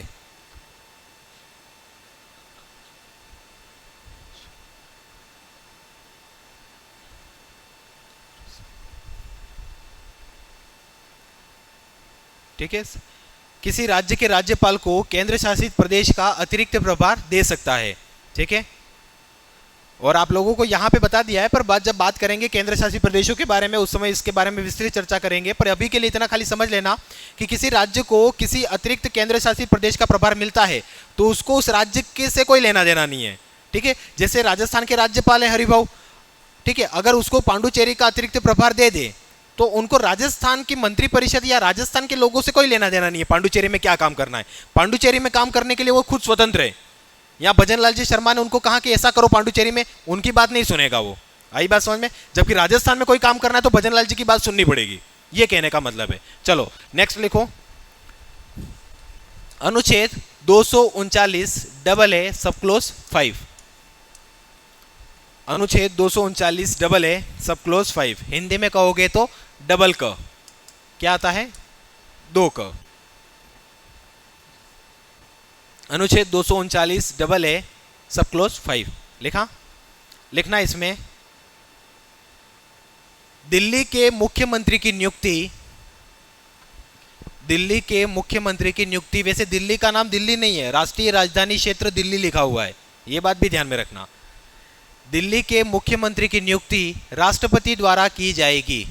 ठीक है, किसी राज्य के राज्यपाल को केंद्र शासित प्रदेश का अतिरिक्त प्रभार दे सकता है। ठीक है, और आप लोगों को यहाँ पे बता दिया है, पर जब बात करेंगे केंद्र शासित प्रदेशों के बारे में उस समय इसके बारे में विस्तृत चर्चा करेंगे। पर अभी के लिए इतना खाली समझ लेना कि किसी राज्य को किसी अतिरिक्त केंद्र शासित प्रदेश का प्रभार मिलता है तो उसको उस राज्य के से कोई लेना देना नहीं है। ठीक है, जैसे राजस्थान के राज्यपाल है हरिभाऊ, ठीक है, अगर उसको पांडुचेरी का अतिरिक्त प्रभार दे दे तो उनको राजस्थान की मंत्रिपरिषद या राजस्थान के लोगों से कोई लेना देना नहीं है पांडुचेरी में क्या काम करना है। पांडुचेरी में काम करने के लिए वो खुद स्वतंत्र है। यहाँ भजनलाल जी शर्मा ने उनको कहा कि ऐसा करो पांडुचेरी में, उनकी बात नहीं सुनेगा वो। आई बात समझ में? जबकि राजस्थान में कोई काम करना है तो भजनलाल जी की बात सुननी पड़ेगी, ये कहने का मतलब है। चलो नेक्स्ट लिखो, अनुच्छेद 239 डबल ए सब क्लोज 5। अनुच्छेद 239 डबल ए सब क्लोज 5 हिंदी में कहोगे तो डबल क, क्या आता है? 2 क। अनुच्छेद 239 डबल ए सब क्लोज 5 लिखा। लिखना इसमें, दिल्ली के मुख्यमंत्री की नियुक्ति, दिल्ली के मुख्यमंत्री की नियुक्ति, वैसे दिल्ली का नाम दिल्ली नहीं है, राष्ट्रीय राजधानी क्षेत्र दिल्ली लिखा हुआ है, ये बात भी ध्यान में रखना। दिल्ली के मुख्यमंत्री की नियुक्ति राष्ट्रपति द्वारा की जाएगी।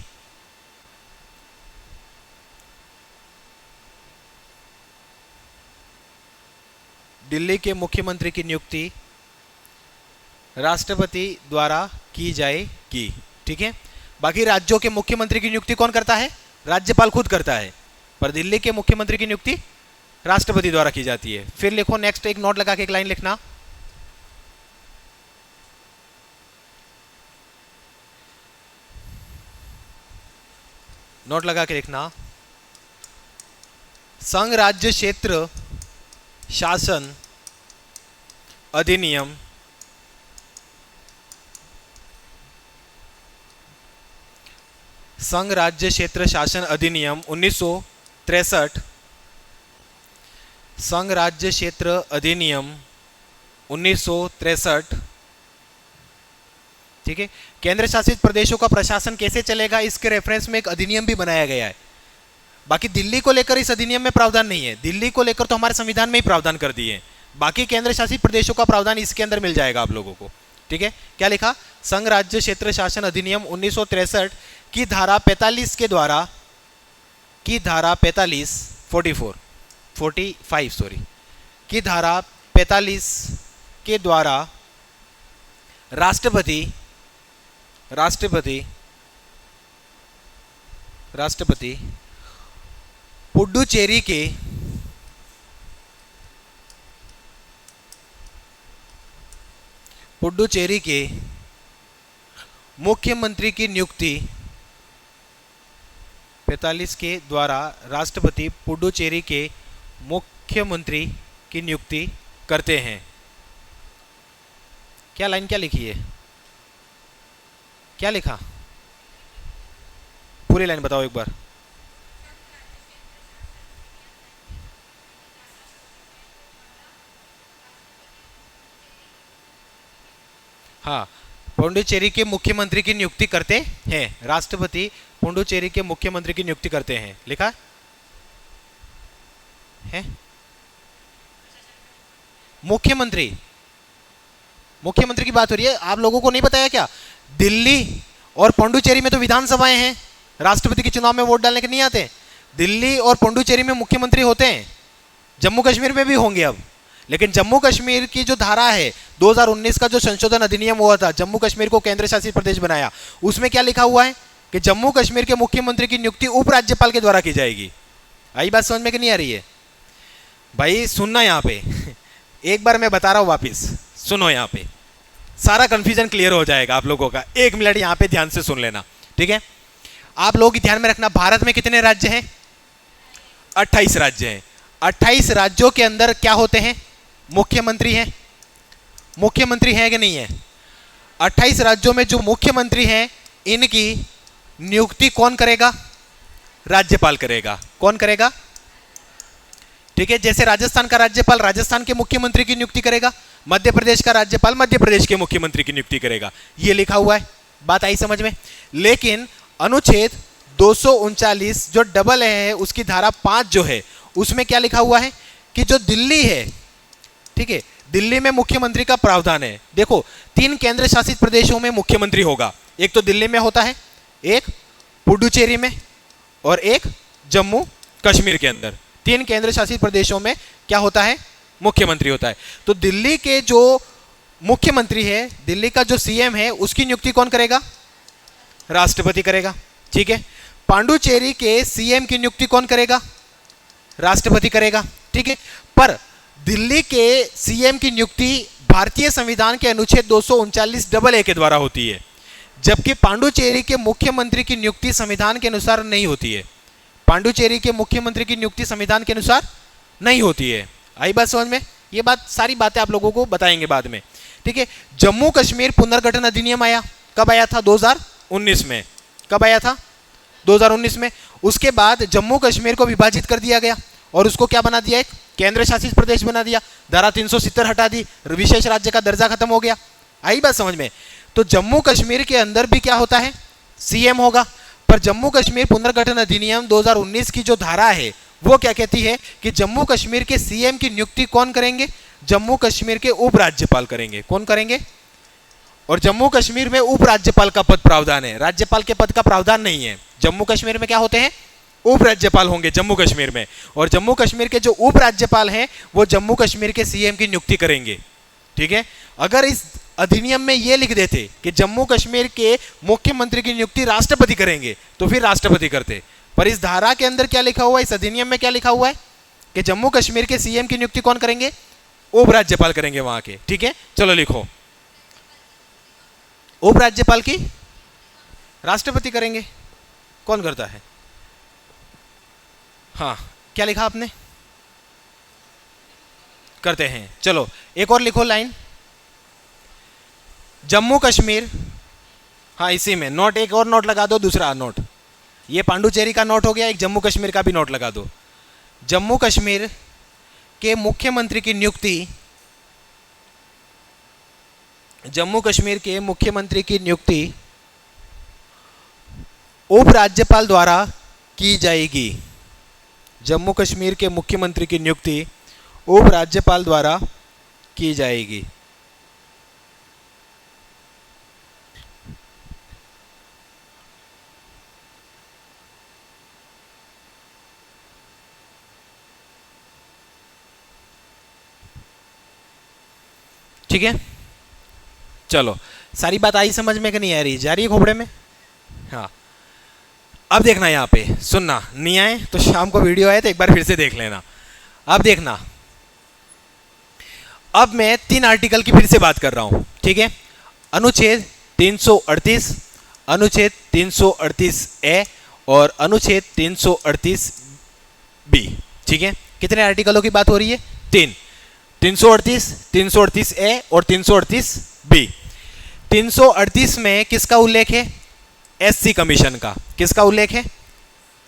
दिल्ली के मुख्यमंत्री की नियुक्ति राष्ट्रपति द्वारा की जाएगी। ठीक है, बाकी राज्यों के मुख्यमंत्री की नियुक्ति कौन करता है? राज्यपाल खुद करता है, पर दिल्ली के मुख्यमंत्री की नियुक्ति राष्ट्रपति द्वारा की जाती है। फिर लिखो नेक्स्ट, एक नोट लगा के एक लाइन लिखना, नोट लगा के लिखना, संघ राज्य क्षेत्र शासन अधिनियम संघ राज्य क्षेत्र शासन अधिनियम 1963, संघ राज्य क्षेत्र अधिनियम 1963। ठीक है, केंद्र शासित प्रदेशों का प्रशासन कैसे चलेगा इसके रेफरेंस में एक अधिनियम भी बनाया गया है। बाकी दिल्ली को लेकर इस अधिनियम में प्रावधान नहीं है, दिल्ली को लेकर तो हमारे संविधान में ही प्रावधान कर दिए हैं, बाकी केंद्र शासित प्रदेशों का प्रावधान इसके अंदर मिल जाएगा आप लोगों को। ठीक है, क्या लिखा? संघ राज्य क्षेत्र शासन अधिनियम 1963 की धारा 45 के द्वारा, की धारा 45 सॉरी, की धारा 45 के द्वारा राष्ट्रपति पुडुचेरी के मुख्यमंत्री की नियुक्ति 45 के द्वारा राष्ट्रपति पुडुचेरी के मुख्यमंत्री की नियुक्ति करते हैं। क्या लाइन क्या लिखी है, क्या लिखा, पूरी लाइन बताओ एक बार। हाँ, पुडुचेरी के मुख्यमंत्री की नियुक्ति करते हैं। राष्ट्रपति पुडुचेरी के मुख्यमंत्री की नियुक्ति करते हैं, लिखा है। मुख्यमंत्री, मुख्यमंत्री की बात हो रही है। आप लोगों को नहीं बताया क्या, दिल्ली और पुडुचेरी में तो विधानसभाएं हैं, राष्ट्रपति के चुनाव में वोट डालने के नहीं आते। दिल्ली और पुडुचेरी में मुख्यमंत्री होते हैं, जम्मू कश्मीर में भी होंगे अब। लेकिन जम्मू कश्मीर की जो धारा है, 2019 का जो संशोधन अधिनियम हुआ था, जम्मू कश्मीर को केंद्र शासित प्रदेश बनाया, उसमें क्या लिखा हुआ है कि जम्मू कश्मीर के मुख्यमंत्री की नियुक्ति उपराज्यपाल के द्वारा की जाएगी। आई बात समझ में कि नहीं आ रही है भाई? सुनना यहाँ पे एक बार मैं बता रहा हूँ, वापिस सुनो, यहाँ पे सारा कंफ्यूजन क्लियर हो जाएगा आप लोगों का। एक मिनट यहाँ पे ध्यान से सुन लेना, ठीक है? आप लोग ध्यान में रखना, भारत में कितने राज्य हैं? 28 राज्य हैं। 28 राज्यों के अंदर क्या होते हैं? मुख्यमंत्री हैं। मुख्यमंत्री हैं कि नहीं है? 28 राज्यों में जो मुख्यमंत्री हैं, इनकी नियुक्ति कौन करेगा? राज्यपाल करेगा। कौन करेगा? ठीक है, जैसे राजस्थान का राज्यपाल राजस्थान के मुख्यमंत्री की नियुक्ति करेगा, मध्य प्रदेश का राज्यपाल मध्य प्रदेश के मुख्यमंत्री की नियुक्ति करेगा। ये लिखा हुआ है, बात आई समझ में? लेकिन अनुच्छेद 239 जो डबल है उसकी धारा 5 जो है, उसमें क्या लिखा हुआ है कि जो दिल्ली है, ठीक है, दिल्ली में मुख्यमंत्री का प्रावधान है। देखो, 3 केंद्र शासित प्रदेशों में मुख्यमंत्री होगा, एक तो दिल्ली में होता है, एक पुडुचेरी में, और एक जम्मू कश्मीर के अंदर। 3 केंद्र शासित प्रदेशों में क्या होता है? मुख्यमंत्री होता है। तो दिल्ली के जो मुख्यमंत्री है, दिल्ली का जो सीएम है, उसकी नियुक्ति कौन करेगा? राष्ट्रपति करेगा, ठीक है। पांडुचेरी के सीएम की नियुक्ति कौन करेगा? राष्ट्रपति करेगा, ठीक है। पर दिल्ली के सीएम की नियुक्ति भारतीय संविधान के अनुच्छेद 239 के द्वारा होती है, जबकि पांडुचेरी के मुख्यमंत्री की नियुक्ति संविधान के अनुसार नहीं होती है। पांडुचेरी के मुख्यमंत्री की नियुक्ति संविधान के अनुसार नहीं होती है। आई बात समझ में? ये बात, सारी बातें आप लोगों को बताएंगे बाद में, ठीक है। जम्मू कश्मीर पुनर्गठन अधिनियम आया, कब आया था? 2019 में। कब आया था? 2019 में। उसके बाद जम्मू कश्मीर को विभाजित कर दिया गया और उसको क्या बना दिया? एक केंद्र शासित प्रदेश बना दिया। धारा 370 हटा दी, विशेष राज्य का दर्जा खत्म हो गया। आई बात समझ में? तो जम्मू कश्मीर के अंदर भी क्या होता है? सीएम होगा। पर जम्मू कश्मीर पुनर्गठन अधिनियम 2019 की जो धारा है वो क्या कहती है कि जम्मू कश्मीर के सीएम की नियुक्ति कौन करेंगे? जम्मू कश्मीर के उपराज्यपाल करेंगे। कौन करेंगे? और जम्मू कश्मीर में उपराज्यपाल का पद प्रावधान है, राज्यपाल के पद का प्रावधान नहीं है। जम्मू कश्मीर में क्या होते हैं? उपराज्यपाल होंगे जम्मू कश्मीर में। और जम्मू कश्मीर के जो उपराज्यपाल हैं वो जम्मू कश्मीर के सीएम की नियुक्ति करेंगे, ठीक है। अगर इस अधिनियम में ये लिख देते कि जम्मू कश्मीर के मुख्यमंत्री की नियुक्ति राष्ट्रपति करेंगे तो फिर राष्ट्रपति करते। पर इस धारा के अंदर क्या लिखा हुआ है, इस अधिनियम में क्या लिखा हुआ है कि जम्मू कश्मीर के सीएम की नियुक्ति कौन करेंगे? उपराज्यपाल करेंगे वहां के, ठीक है। चलो लिखो, उपराज्यपाल की राष्ट्रपति करेंगे। कौन करता है? हाँ, क्या लिखा आपने? करते हैं। चलो एक और लिखो लाइन, जम्मू कश्मीर, हाँ इसी में नोट, एक और नोट लगा दो, दूसरा नोट। ये पांडुचेरी का नोट हो गया, एक जम्मू कश्मीर का भी नोट लगा दो। जम्मू कश्मीर के मुख्यमंत्री की नियुक्ति, जम्मू कश्मीर के मुख्यमंत्री की नियुक्ति उपराज्यपाल द्वारा की जाएगी। जम्मू कश्मीर के मुख्यमंत्री की नियुक्ति उपराज्यपाल द्वारा की जाएगी। ठीक है, चलो सारी बात आई समझ में कि नहीं आ रही? जा रही है खोपड़े में? हाँ, अब देखना, यहाँ पे सुनना, नहीं आए तो शाम को वीडियो आए तो एक बार फिर से देख लेना। अब देखना, अब मैं 3 आर्टिकल की फिर से बात कर रहा हूं, ठीक है। अनुच्छेद 338, अनुच्छेद 338 ए और अनुच्छेद 338 बी, ठीक है। कितने आर्टिकलों की बात हो रही है? 3। 338, 338 ए और 338 बी। 338 में किसका उल्लेख है? एससी कमीशन का। किसका उल्लेख है?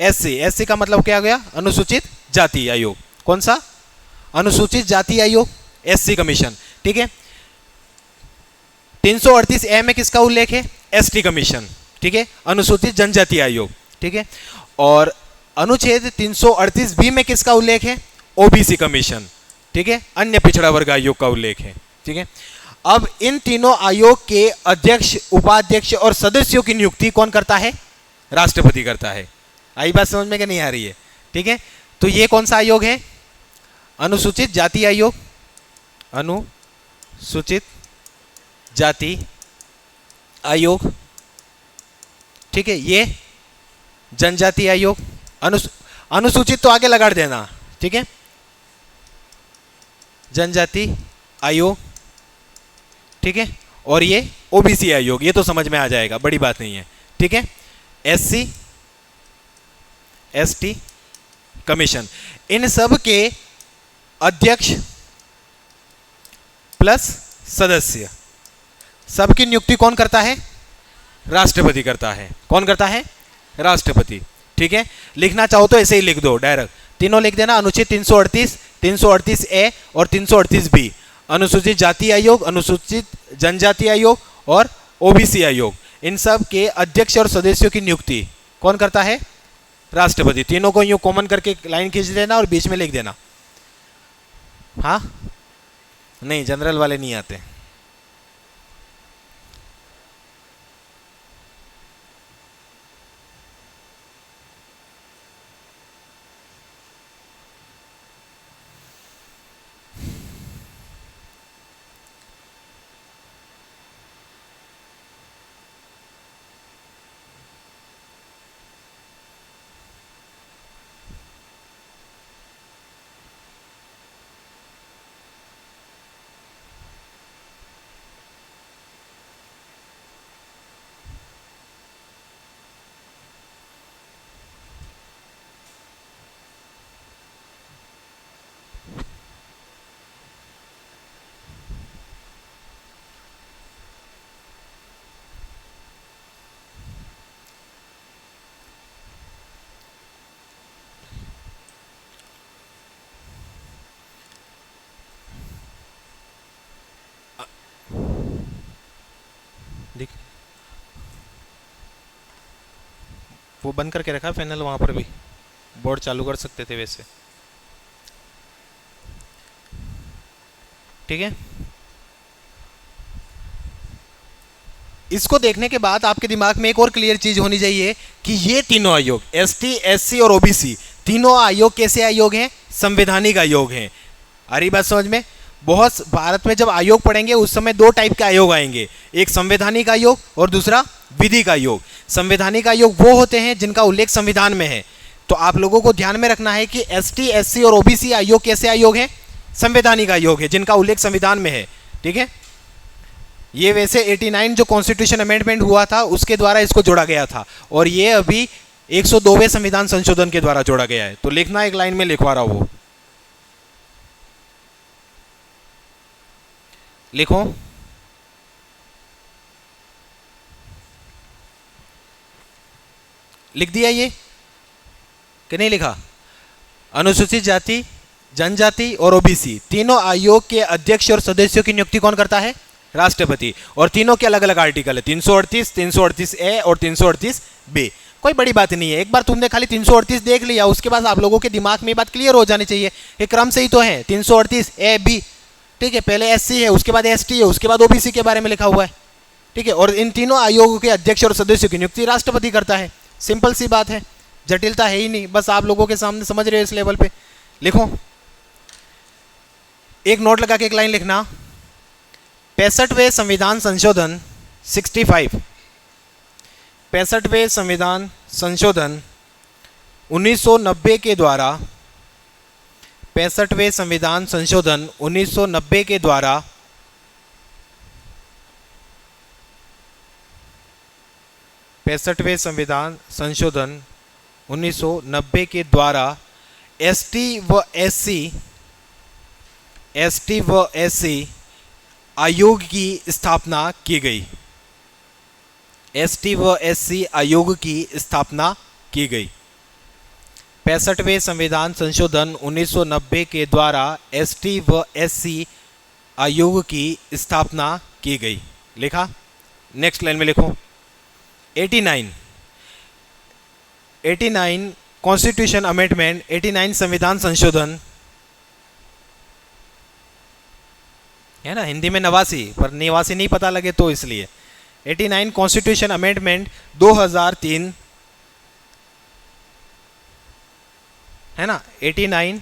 एससी। एससी का मतलब क्या हो गया? अनुसूचित जाति आयोग। कौन सा? अनुसूचित जाति आयोग, एससी कमीशन। ठीक है। 338 ए में किसका उल्लेख है? ST commission. ठीक है, अनुसूचित जनजाति आयोग। ठीक है, और अनुच्छेद 338 बी में किसका उल्लेख है? OBC commission. ठीक है, अन्य पिछड़ा वर्ग आयोग का उल्लेख है। ठीक है, अब इन तीनों आयोग के अध्यक्ष, उपाध्यक्ष और सदस्यों की नियुक्ति कौन करता है? राष्ट्रपति करता है। आई बात समझ में कि नहीं आ रही है? ठीक है, तो ये कौन सा आयोग है? अनुसूचित जाति आयोग, अनुसूचित जाति आयोग। ठीक है, ये जनजाति आयोग। अनुसूचित तो आगे लगा देना। ठीक है, जनजाति आयोग। ठीक है, और ये ओबीसी आयोग, ये तो समझ में आ जाएगा, बड़ी बात नहीं है। ठीक है, एससी एसटी कमीशन। इन सब के अध्यक्ष प्लस सदस्य, सबकी नियुक्ति कौन करता है? राष्ट्रपति करता है। कौन करता है? राष्ट्रपति। ठीक है, लिखना चाहो तो ऐसे ही लिख दो डायरेक्ट, तीनों लिख देना। अनुच्छेद 338, 338 ए और 338 बी, अनुसूचित जाति आयोग, अनुसूचित जनजाति आयोग और ओबीसी आयोग, इन सब के अध्यक्ष और सदस्यों की नियुक्ति कौन करता है? राष्ट्रपति। तीनों को यूं कॉमन करके लाइन खींच देना और बीच में लिख देना। हाँ, नहीं, जनरल वाले नहीं आते। देख, वो बंद करके रखा पैनल, वहां पर भी बोर्ड चालू कर सकते थे वैसे। ठीक है, इसको देखने के बाद आपके दिमाग में एक और क्लियर चीज होनी चाहिए कि ये तीनों आयोग, एसटी, एससी और ओबीसी, तीनों आयोग कैसे आयोग हैं? संवैधानिक आयोग हैं। आ रही बात समझ में? बहुत भारत में जब आयोग पढ़ेंगे उस समय दो टाइप के आयोग आएंगे, एक संवैधानिक आयोग और दूसरा विधिक आयोग। संवैधानिक आयोग वो होते हैं जिनका उल्लेख संविधान में है। तो आप लोगों को ध्यान में रखना है कि एसटी, एससी और ओबीसी आयोग कैसे आयोग हैं? संवैधानिक आयोग है, जिनका उल्लेख संविधान में है। ठीक है, ये वैसे 89 जो कॉन्स्टिट्यूशन अमेंडमेंट हुआ था उसके द्वारा इसको जोड़ा गया था, और ये अभी 102वें संविधान संशोधन के द्वारा जोड़ा गया है। तो लिखना, एक लाइन में लिखवा रहा हूं, वो लिखो। लिख दिया ये कि नहीं लिखा? अनुसूचित जाति, जनजाति और ओबीसी, तीनों आयोग के अध्यक्ष और सदस्यों की नियुक्ति कौन करता है? राष्ट्रपति। और तीनों के अलग अलग आर्टिकल है, 338, 338 ए और 338 बी। कोई बड़ी बात नहीं है, एक बार तुमने खाली 338 देख लिया, उसके बाद आप लोगों के दिमाग में ये बात क्लियर हो जानी चाहिए। एक क्रम से ही तो है, 338 ए बी। ठीक है, पहले एससी है, उसके बाद एसटी है, उसके बाद ओबीसी के बारे में लिखा हुआ है। ठीक है, और इन तीनों आयोगों के अध्यक्ष और सदस्यों की नियुक्ति राष्ट्रपति करता है। सिंपल सी बात है, जटिलता है ही नहीं, बस आप लोगों के सामने समझ रहे हो इस लेवल पे। लिखो, एक नोट लगा के एक लाइन लिखना। 65वें संविधान संशोधन 65, 65वें संविधान संशोधन 1990 के द्वारा, 65वें संविधान संशोधन 1990 के द्वारा 65वें संविधान संशोधन 1990 के द्वारा एसटी व एससी आयोग की स्थापना की गई। एसटी व एससी आयोग की स्थापना की गई। 65वें संविधान संशोधन 1990 के द्वारा एसटी व एससी आयोग की स्थापना की गई। लिखा। नेक्स्ट लाइन में लिखो 89 कॉन्स्टिट्यूशन अमेंडमेंट, 89 संविधान संशोधन है ना, हिंदी में 89 पर निवासी नहीं पता लगे तो इसलिए 89 कॉन्स्टिट्यूशन अमेंडमेंट 2003 है ना। 89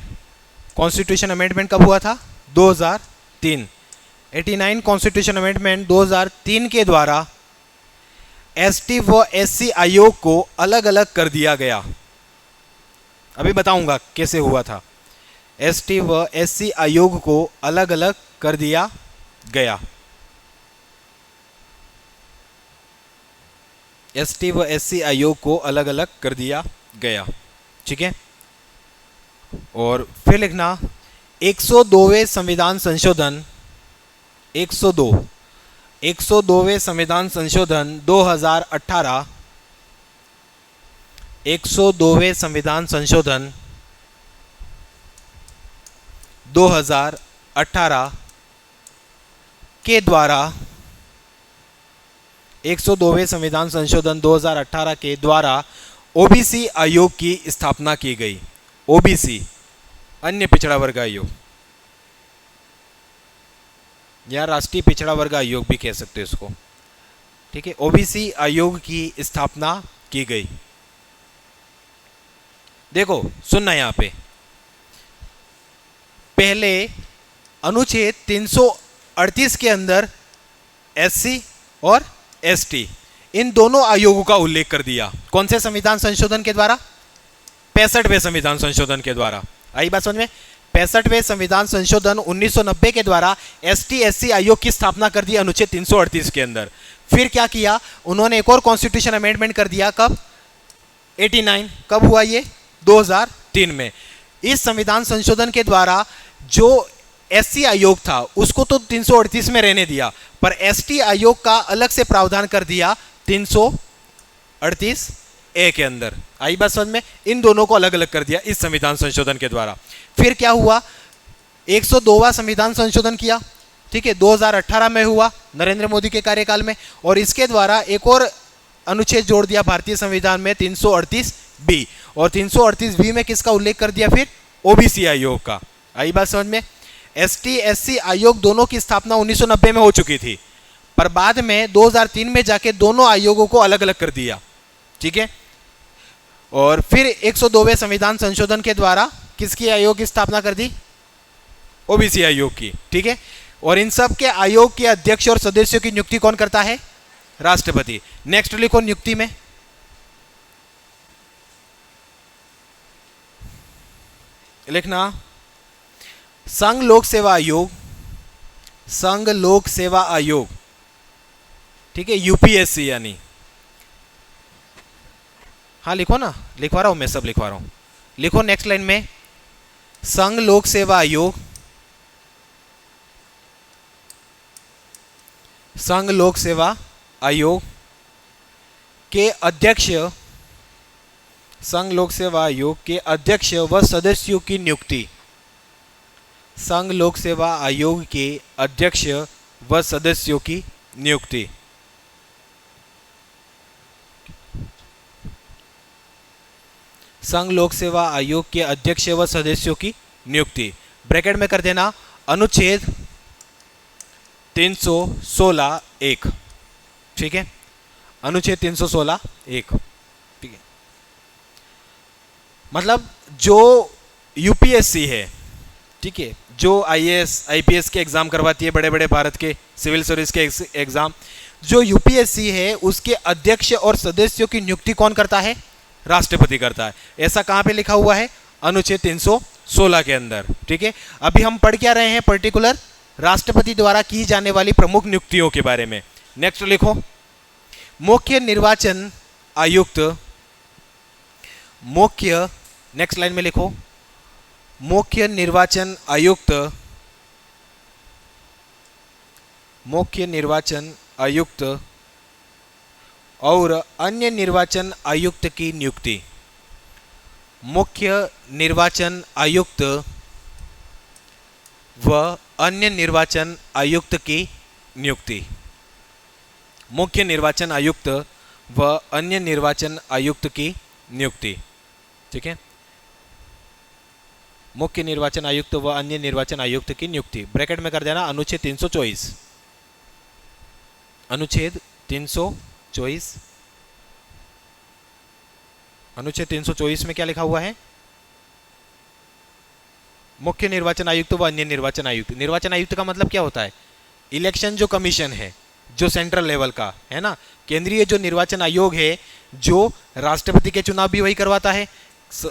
कॉन्स्टिट्यूशन अमेंडमेंट कब हुआ था? 2003। 89 कॉन्स्टिट्यूशन अमेंडमेंट 2003 के द्वारा एसटी व एससी आयोग को अलग अलग कर दिया गया। अभी बताऊंगा कैसे हुआ था। एसटी व एससी आयोग को अलग अलग कर दिया गया। एसटी व एससी आयोग को अलग अलग कर दिया गया। ठीक है। और फिर लिखना 102वें संविधान संशोधन 102वें संविधान संशोधन 2018। 102वें संविधान संशोधन 2018 के द्वारा 102वें संविधान संशोधन 2018 के द्वारा ओबीसी आयोग की स्थापना की गई। ओबीसी अन्य पिछड़ा वर्ग आयोग या राष्ट्रीय पिछड़ा वर्ग आयोग भी कह सकते हैं इसको। ठीक है। ओबीसी आयोग की स्थापना की गई। देखो सुनना यहां पे, पहले अनुच्छेद 338 के अंदर एससी और एसटी इन दोनों आयोगों का उल्लेख कर दिया। कौन से संविधान संशोधन के द्वारा? 65वें संविधान संशोधन के द्वारा। आई बात समझ में? 65वें संविधान संशोधन 1990 के द्वारा एसटी एससी आयोग की स्थापना कर दी अनुच्छेद 338 के अंदर। फिर क्या किया उन्होंने? एक और कॉन्स्टिट्यूशन अमेंडमेंट कर दिया। कब? 89। कब हुआ ये? 2003 में। इस संविधान संशोधन के द्वारा जो एससी आयोग था उसको तो 338 में रहने दिया, पर एसटी आयोग का अलग से प्रावधान कर दिया 338 ए के अंदर। आई बात समझ में? इन दोनों को अलग अलग कर दिया इस संविधान संशोधन के द्वारा। फिर क्या हुआ? 102वां संविधान संशोधन किया। ठीक है। 2018 में हुआ नरेंद्र मोदी के कार्यकाल में, और इसके द्वारा एक और अनुच्छेद जोड़ दिया भारतीय संविधान में 338 बी, और 338 बी में किसका उल्लेख कर दिया? फिर ओबीसी आयोग का। आई बात समझ में? एसटी एससी आयोग दोनों की स्थापना 1990 में हो चुकी थी, पर बाद में 2003 में जाके दोनों आयोगों को अलग अलग कर दिया। ठीक है। और फिर 102वें संविधान संशोधन के द्वारा किसकी आयोग की स्थापना कर दी? ओबीसी आयोग की। ठीक है। और इन सब के आयोग के अध्यक्ष और सदस्यों की नियुक्ति कौन करता है? राष्ट्रपति। नेक्स्ट लिखो नियुक्ति में। लिखना संघ लोक सेवा आयोग। संघ लोक सेवा आयोग। ठीक है। यूपीएससी यानी। हाँ लिखो ना, लिखवा रहा हूं मैं, सब लिखवा रहा हूं। लिखो नेक्स्ट लाइन में संघ लोक सेवा आयोग। संघ लोक सेवा आयोग के अध्यक्ष, संघ लोक सेवा आयोग के अध्यक्ष व सदस्यों की नियुक्ति। संघ लोक सेवा आयोग के अध्यक्ष व सदस्यों की नियुक्ति। संघ लोक सेवा आयोग के अध्यक्ष व सदस्यों की नियुक्ति ब्रैकेट में कर देना अनुच्छेद 316 एक। ठीक है। अनुच्छेद 316 एक। ठीक है। मतलब जो यूपीएससी है, ठीक है, जो आईएएस आईपीएस के एग्जाम करवाती है, बड़े बड़े भारत के सिविल सर्विस के एग्जाम, जो यूपीएससी है उसके अध्यक्ष और सदस्यों की नियुक्ति कौन करता है? राष्ट्रपति करता है। ऐसा कहां पे लिखा हुआ है? अनुच्छेद 316 के अंदर। ठीक है। अभी हम पढ़ क्या रहे हैं? पर्टिकुलर राष्ट्रपति द्वारा की जाने वाली प्रमुख नियुक्तियों के बारे में। नेक्स्ट लिखो मुख्य निर्वाचन आयुक्त। मुख्य, नेक्स्ट लाइन में लिखो मुख्य निर्वाचन आयुक्त, मुख्य निर्वाचन आयुक्त और अन्य निर्वाचन आयुक्त की नियुक्ति, मुख्य निर्वाचन आयुक्त व अन्य निर्वाचन आयुक्त की नियुक्ति, मुख्य निर्वाचन आयुक्त व अन्य निर्वाचन आयुक्त की नियुक्ति। ठीक है, मुख्य निर्वाचन आयुक्त व अन्य निर्वाचन आयुक्त की नियुक्ति ब्रैकेट में कर देना अनुच्छेद 324, अनुच्छेद 324, अनुच्छेद 324 में क्या लिखा हुआ है? मुख्य निर्वाचन आयुक्त व अन्य निर्वाचन आयुक्त। निर्वाचन आयुक्त का मतलब क्या होता है? इलेक्शन जो कमीशन है, जो सेंट्रल लेवल का है ना, केंद्रीय जो निर्वाचन आयोग है, जो राष्ट्रपति के चुनाव भी वही करवाता है,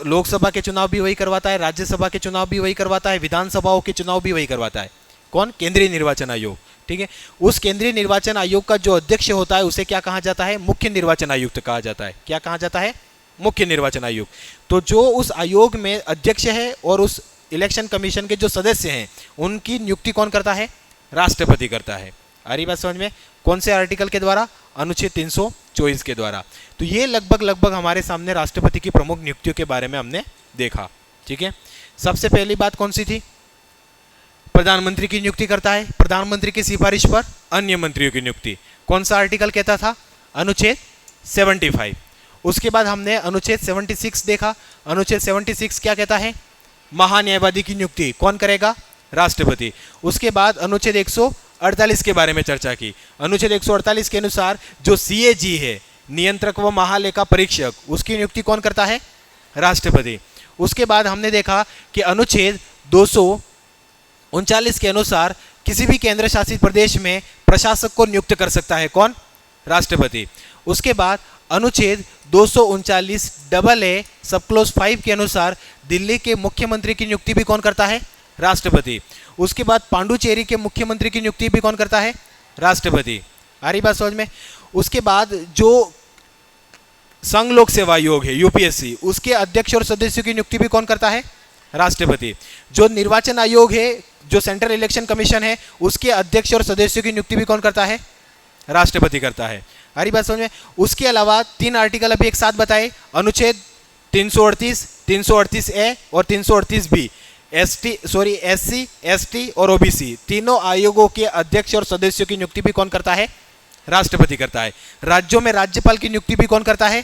लोकसभा के चुनाव भी वही करवाता है, राज्यसभा के चुनाव भी वही करवाता है, विधानसभाओं के चुनाव भी वही करवाता है। कौन? केंद्रीय निर्वाचन आयोग। ठीक है, उस केंद्रीय निर्वाचन आयोग का जो अध्यक्ष होता है उसे क्या कहा जाता है? मुख्य निर्वाचन आयुक्त कहा जाता है। क्या कहा जाता है? मुख्य निर्वाचन आयोग। तो जो उस आयोग में अध्यक्ष है और उस इलेक्शन कमीशन के जो सदस्य हैं उनकी नियुक्ति कौन करता है? राष्ट्रपति करता है। आ रही बात समझ में? कौन से आर्टिकल के द्वारा? अनुच्छेद 324 के द्वारा। तो ये लगभग हमारे सामने राष्ट्रपति की प्रमुख नियुक्तियों के बारे में हमने देखा। ठीक है, सबसे पहली बात कौन सी थी? प्रधानमंत्री की नियुक्ति करता है, प्रधानमंत्री की सिफारिश पर अन्य मंत्रियों की नियुक्ति। कौन सा आर्टिकल कहता था? अनुच्छेद 75। उसके बाद हमने अनुच्छेद 76 देखा। अनुच्छेद 76 क्या कहता है? महान्यायवादी की नियुक्ति कौन करेगा? राष्ट्रपति। उसके बाद अनुच्छेद 148 के बारे में चर्चा की। अनुच्छेद 148 के अनुसार जो सीएजी है, नियंत्रक व महालेखा परीक्षक, उसकी नियुक्ति कौन करता है? राष्ट्रपति। उसके बाद हमने देखा कि अनुच्छेद 239 के अनुसार किसी भी केंद्र शासित प्रदेश में प्रशासक को नियुक्त कर सकता है कौन? राष्ट्रपति। उसके बाद अनुच्छेद 239 AA सब क्लोज 5 के अनुसार दिल्ली के मुख्यमंत्री की नियुक्ति भी कौन करता है? राष्ट्रपति। उसके बाद पांडुचेरी के मुख्यमंत्री की नियुक्ति भी कौन करता है? राष्ट्रपति। आ रही बात समझ में? उसके बाद जो संघ लोक सेवा आयोग है यूपीएससी, उसके अध्यक्ष और सदस्यों की नियुक्ति भी कौन करता है? राष्ट्रपति। जो निर्वाचन आयोग है, जो सेंट्रल इलेक्शन कमीशन है, उसके अध्यक्ष और सदस्यों की नियुक्ति भी कौन करता है? राष्ट्रपति करता है। आ रही बात समझ में? उसके अलावा 3 आर्टिकल अभी एक साथ बताए, अनुच्छेद 338, 338A और 338B, SC, ST और OBC तीनों आयोगों के अध्यक्ष और सदस्यों की नियुक्ति भी कौन करता है? राष्ट्रपति करता है। राज्यों में राज्यपाल की नियुक्ति भी कौन करता है?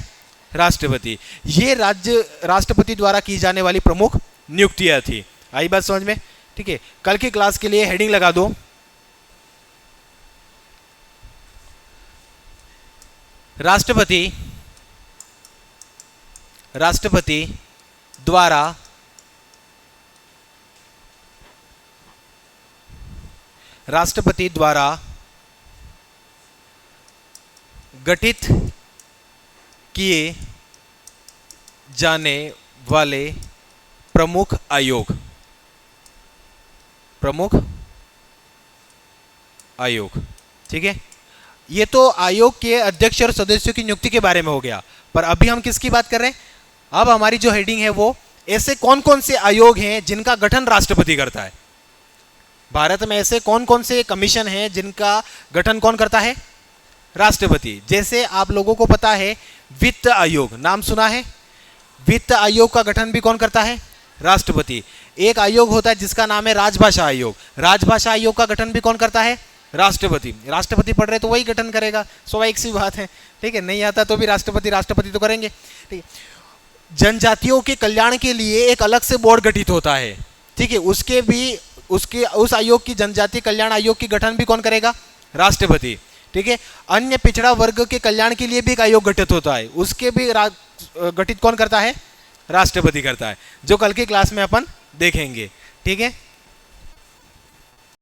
राष्ट्रपति। ये राष्ट्रपति द्वारा की जाने वाली प्रमुख नियुक्तियां थी। आई बात समझ में? ठीक है, कल की क्लास के लिए हेडिंग लगा दो, राष्ट्रपति द्वारा गठित किए जाने वाले प्रमुख आयोग, ठीक है। ये तो आयोग के अध्यक्ष और सदस्यों की नियुक्ति के बारे में हो गया, पर अभी हम किसकी बात कर रहे हैं? अब हमारी जो हेडिंग है वो ऐसे कौन कौन से आयोग हैं जिनका गठन राष्ट्रपति करता है। भारत में ऐसे कौन कौन से कमीशन हैं जिनका गठन कौन करता है? राष्ट्रपति। जैसे आप लोगों को पता है वित्त आयोग, नाम सुना है? वित्त आयोग का गठन भी कौन करता है? राष्ट्रपति। एक आयोग होता है जिसका नाम है राजभाषा आयोग, राजभाषा आयोग का गठन भी कौन करता है? राष्ट्रपति। राष्ट्रपति पढ़ रहे तो वही गठन करेगा, स्वाभाविक सी बात है, ठीक है। नहीं आता तो भी राष्ट्रपति तो करेंगे, ठीक है। जनजातियों के कल्याण के लिए एक अलग से बोर्ड गठित होता है, ठीक है, उस आयोग की, जनजाति कल्याण आयोग की गठन भी कौन करेगा? राष्ट्रपति, ठीक है। अन्य पिछड़ा वर्ग के कल्याण के लिए भी एक आयोग गठित होता है, उसके भी गठित कौन करता है? राष्ट्रपति करता है, जो कल की क्लास में अपन देखेंगे, ठीक है।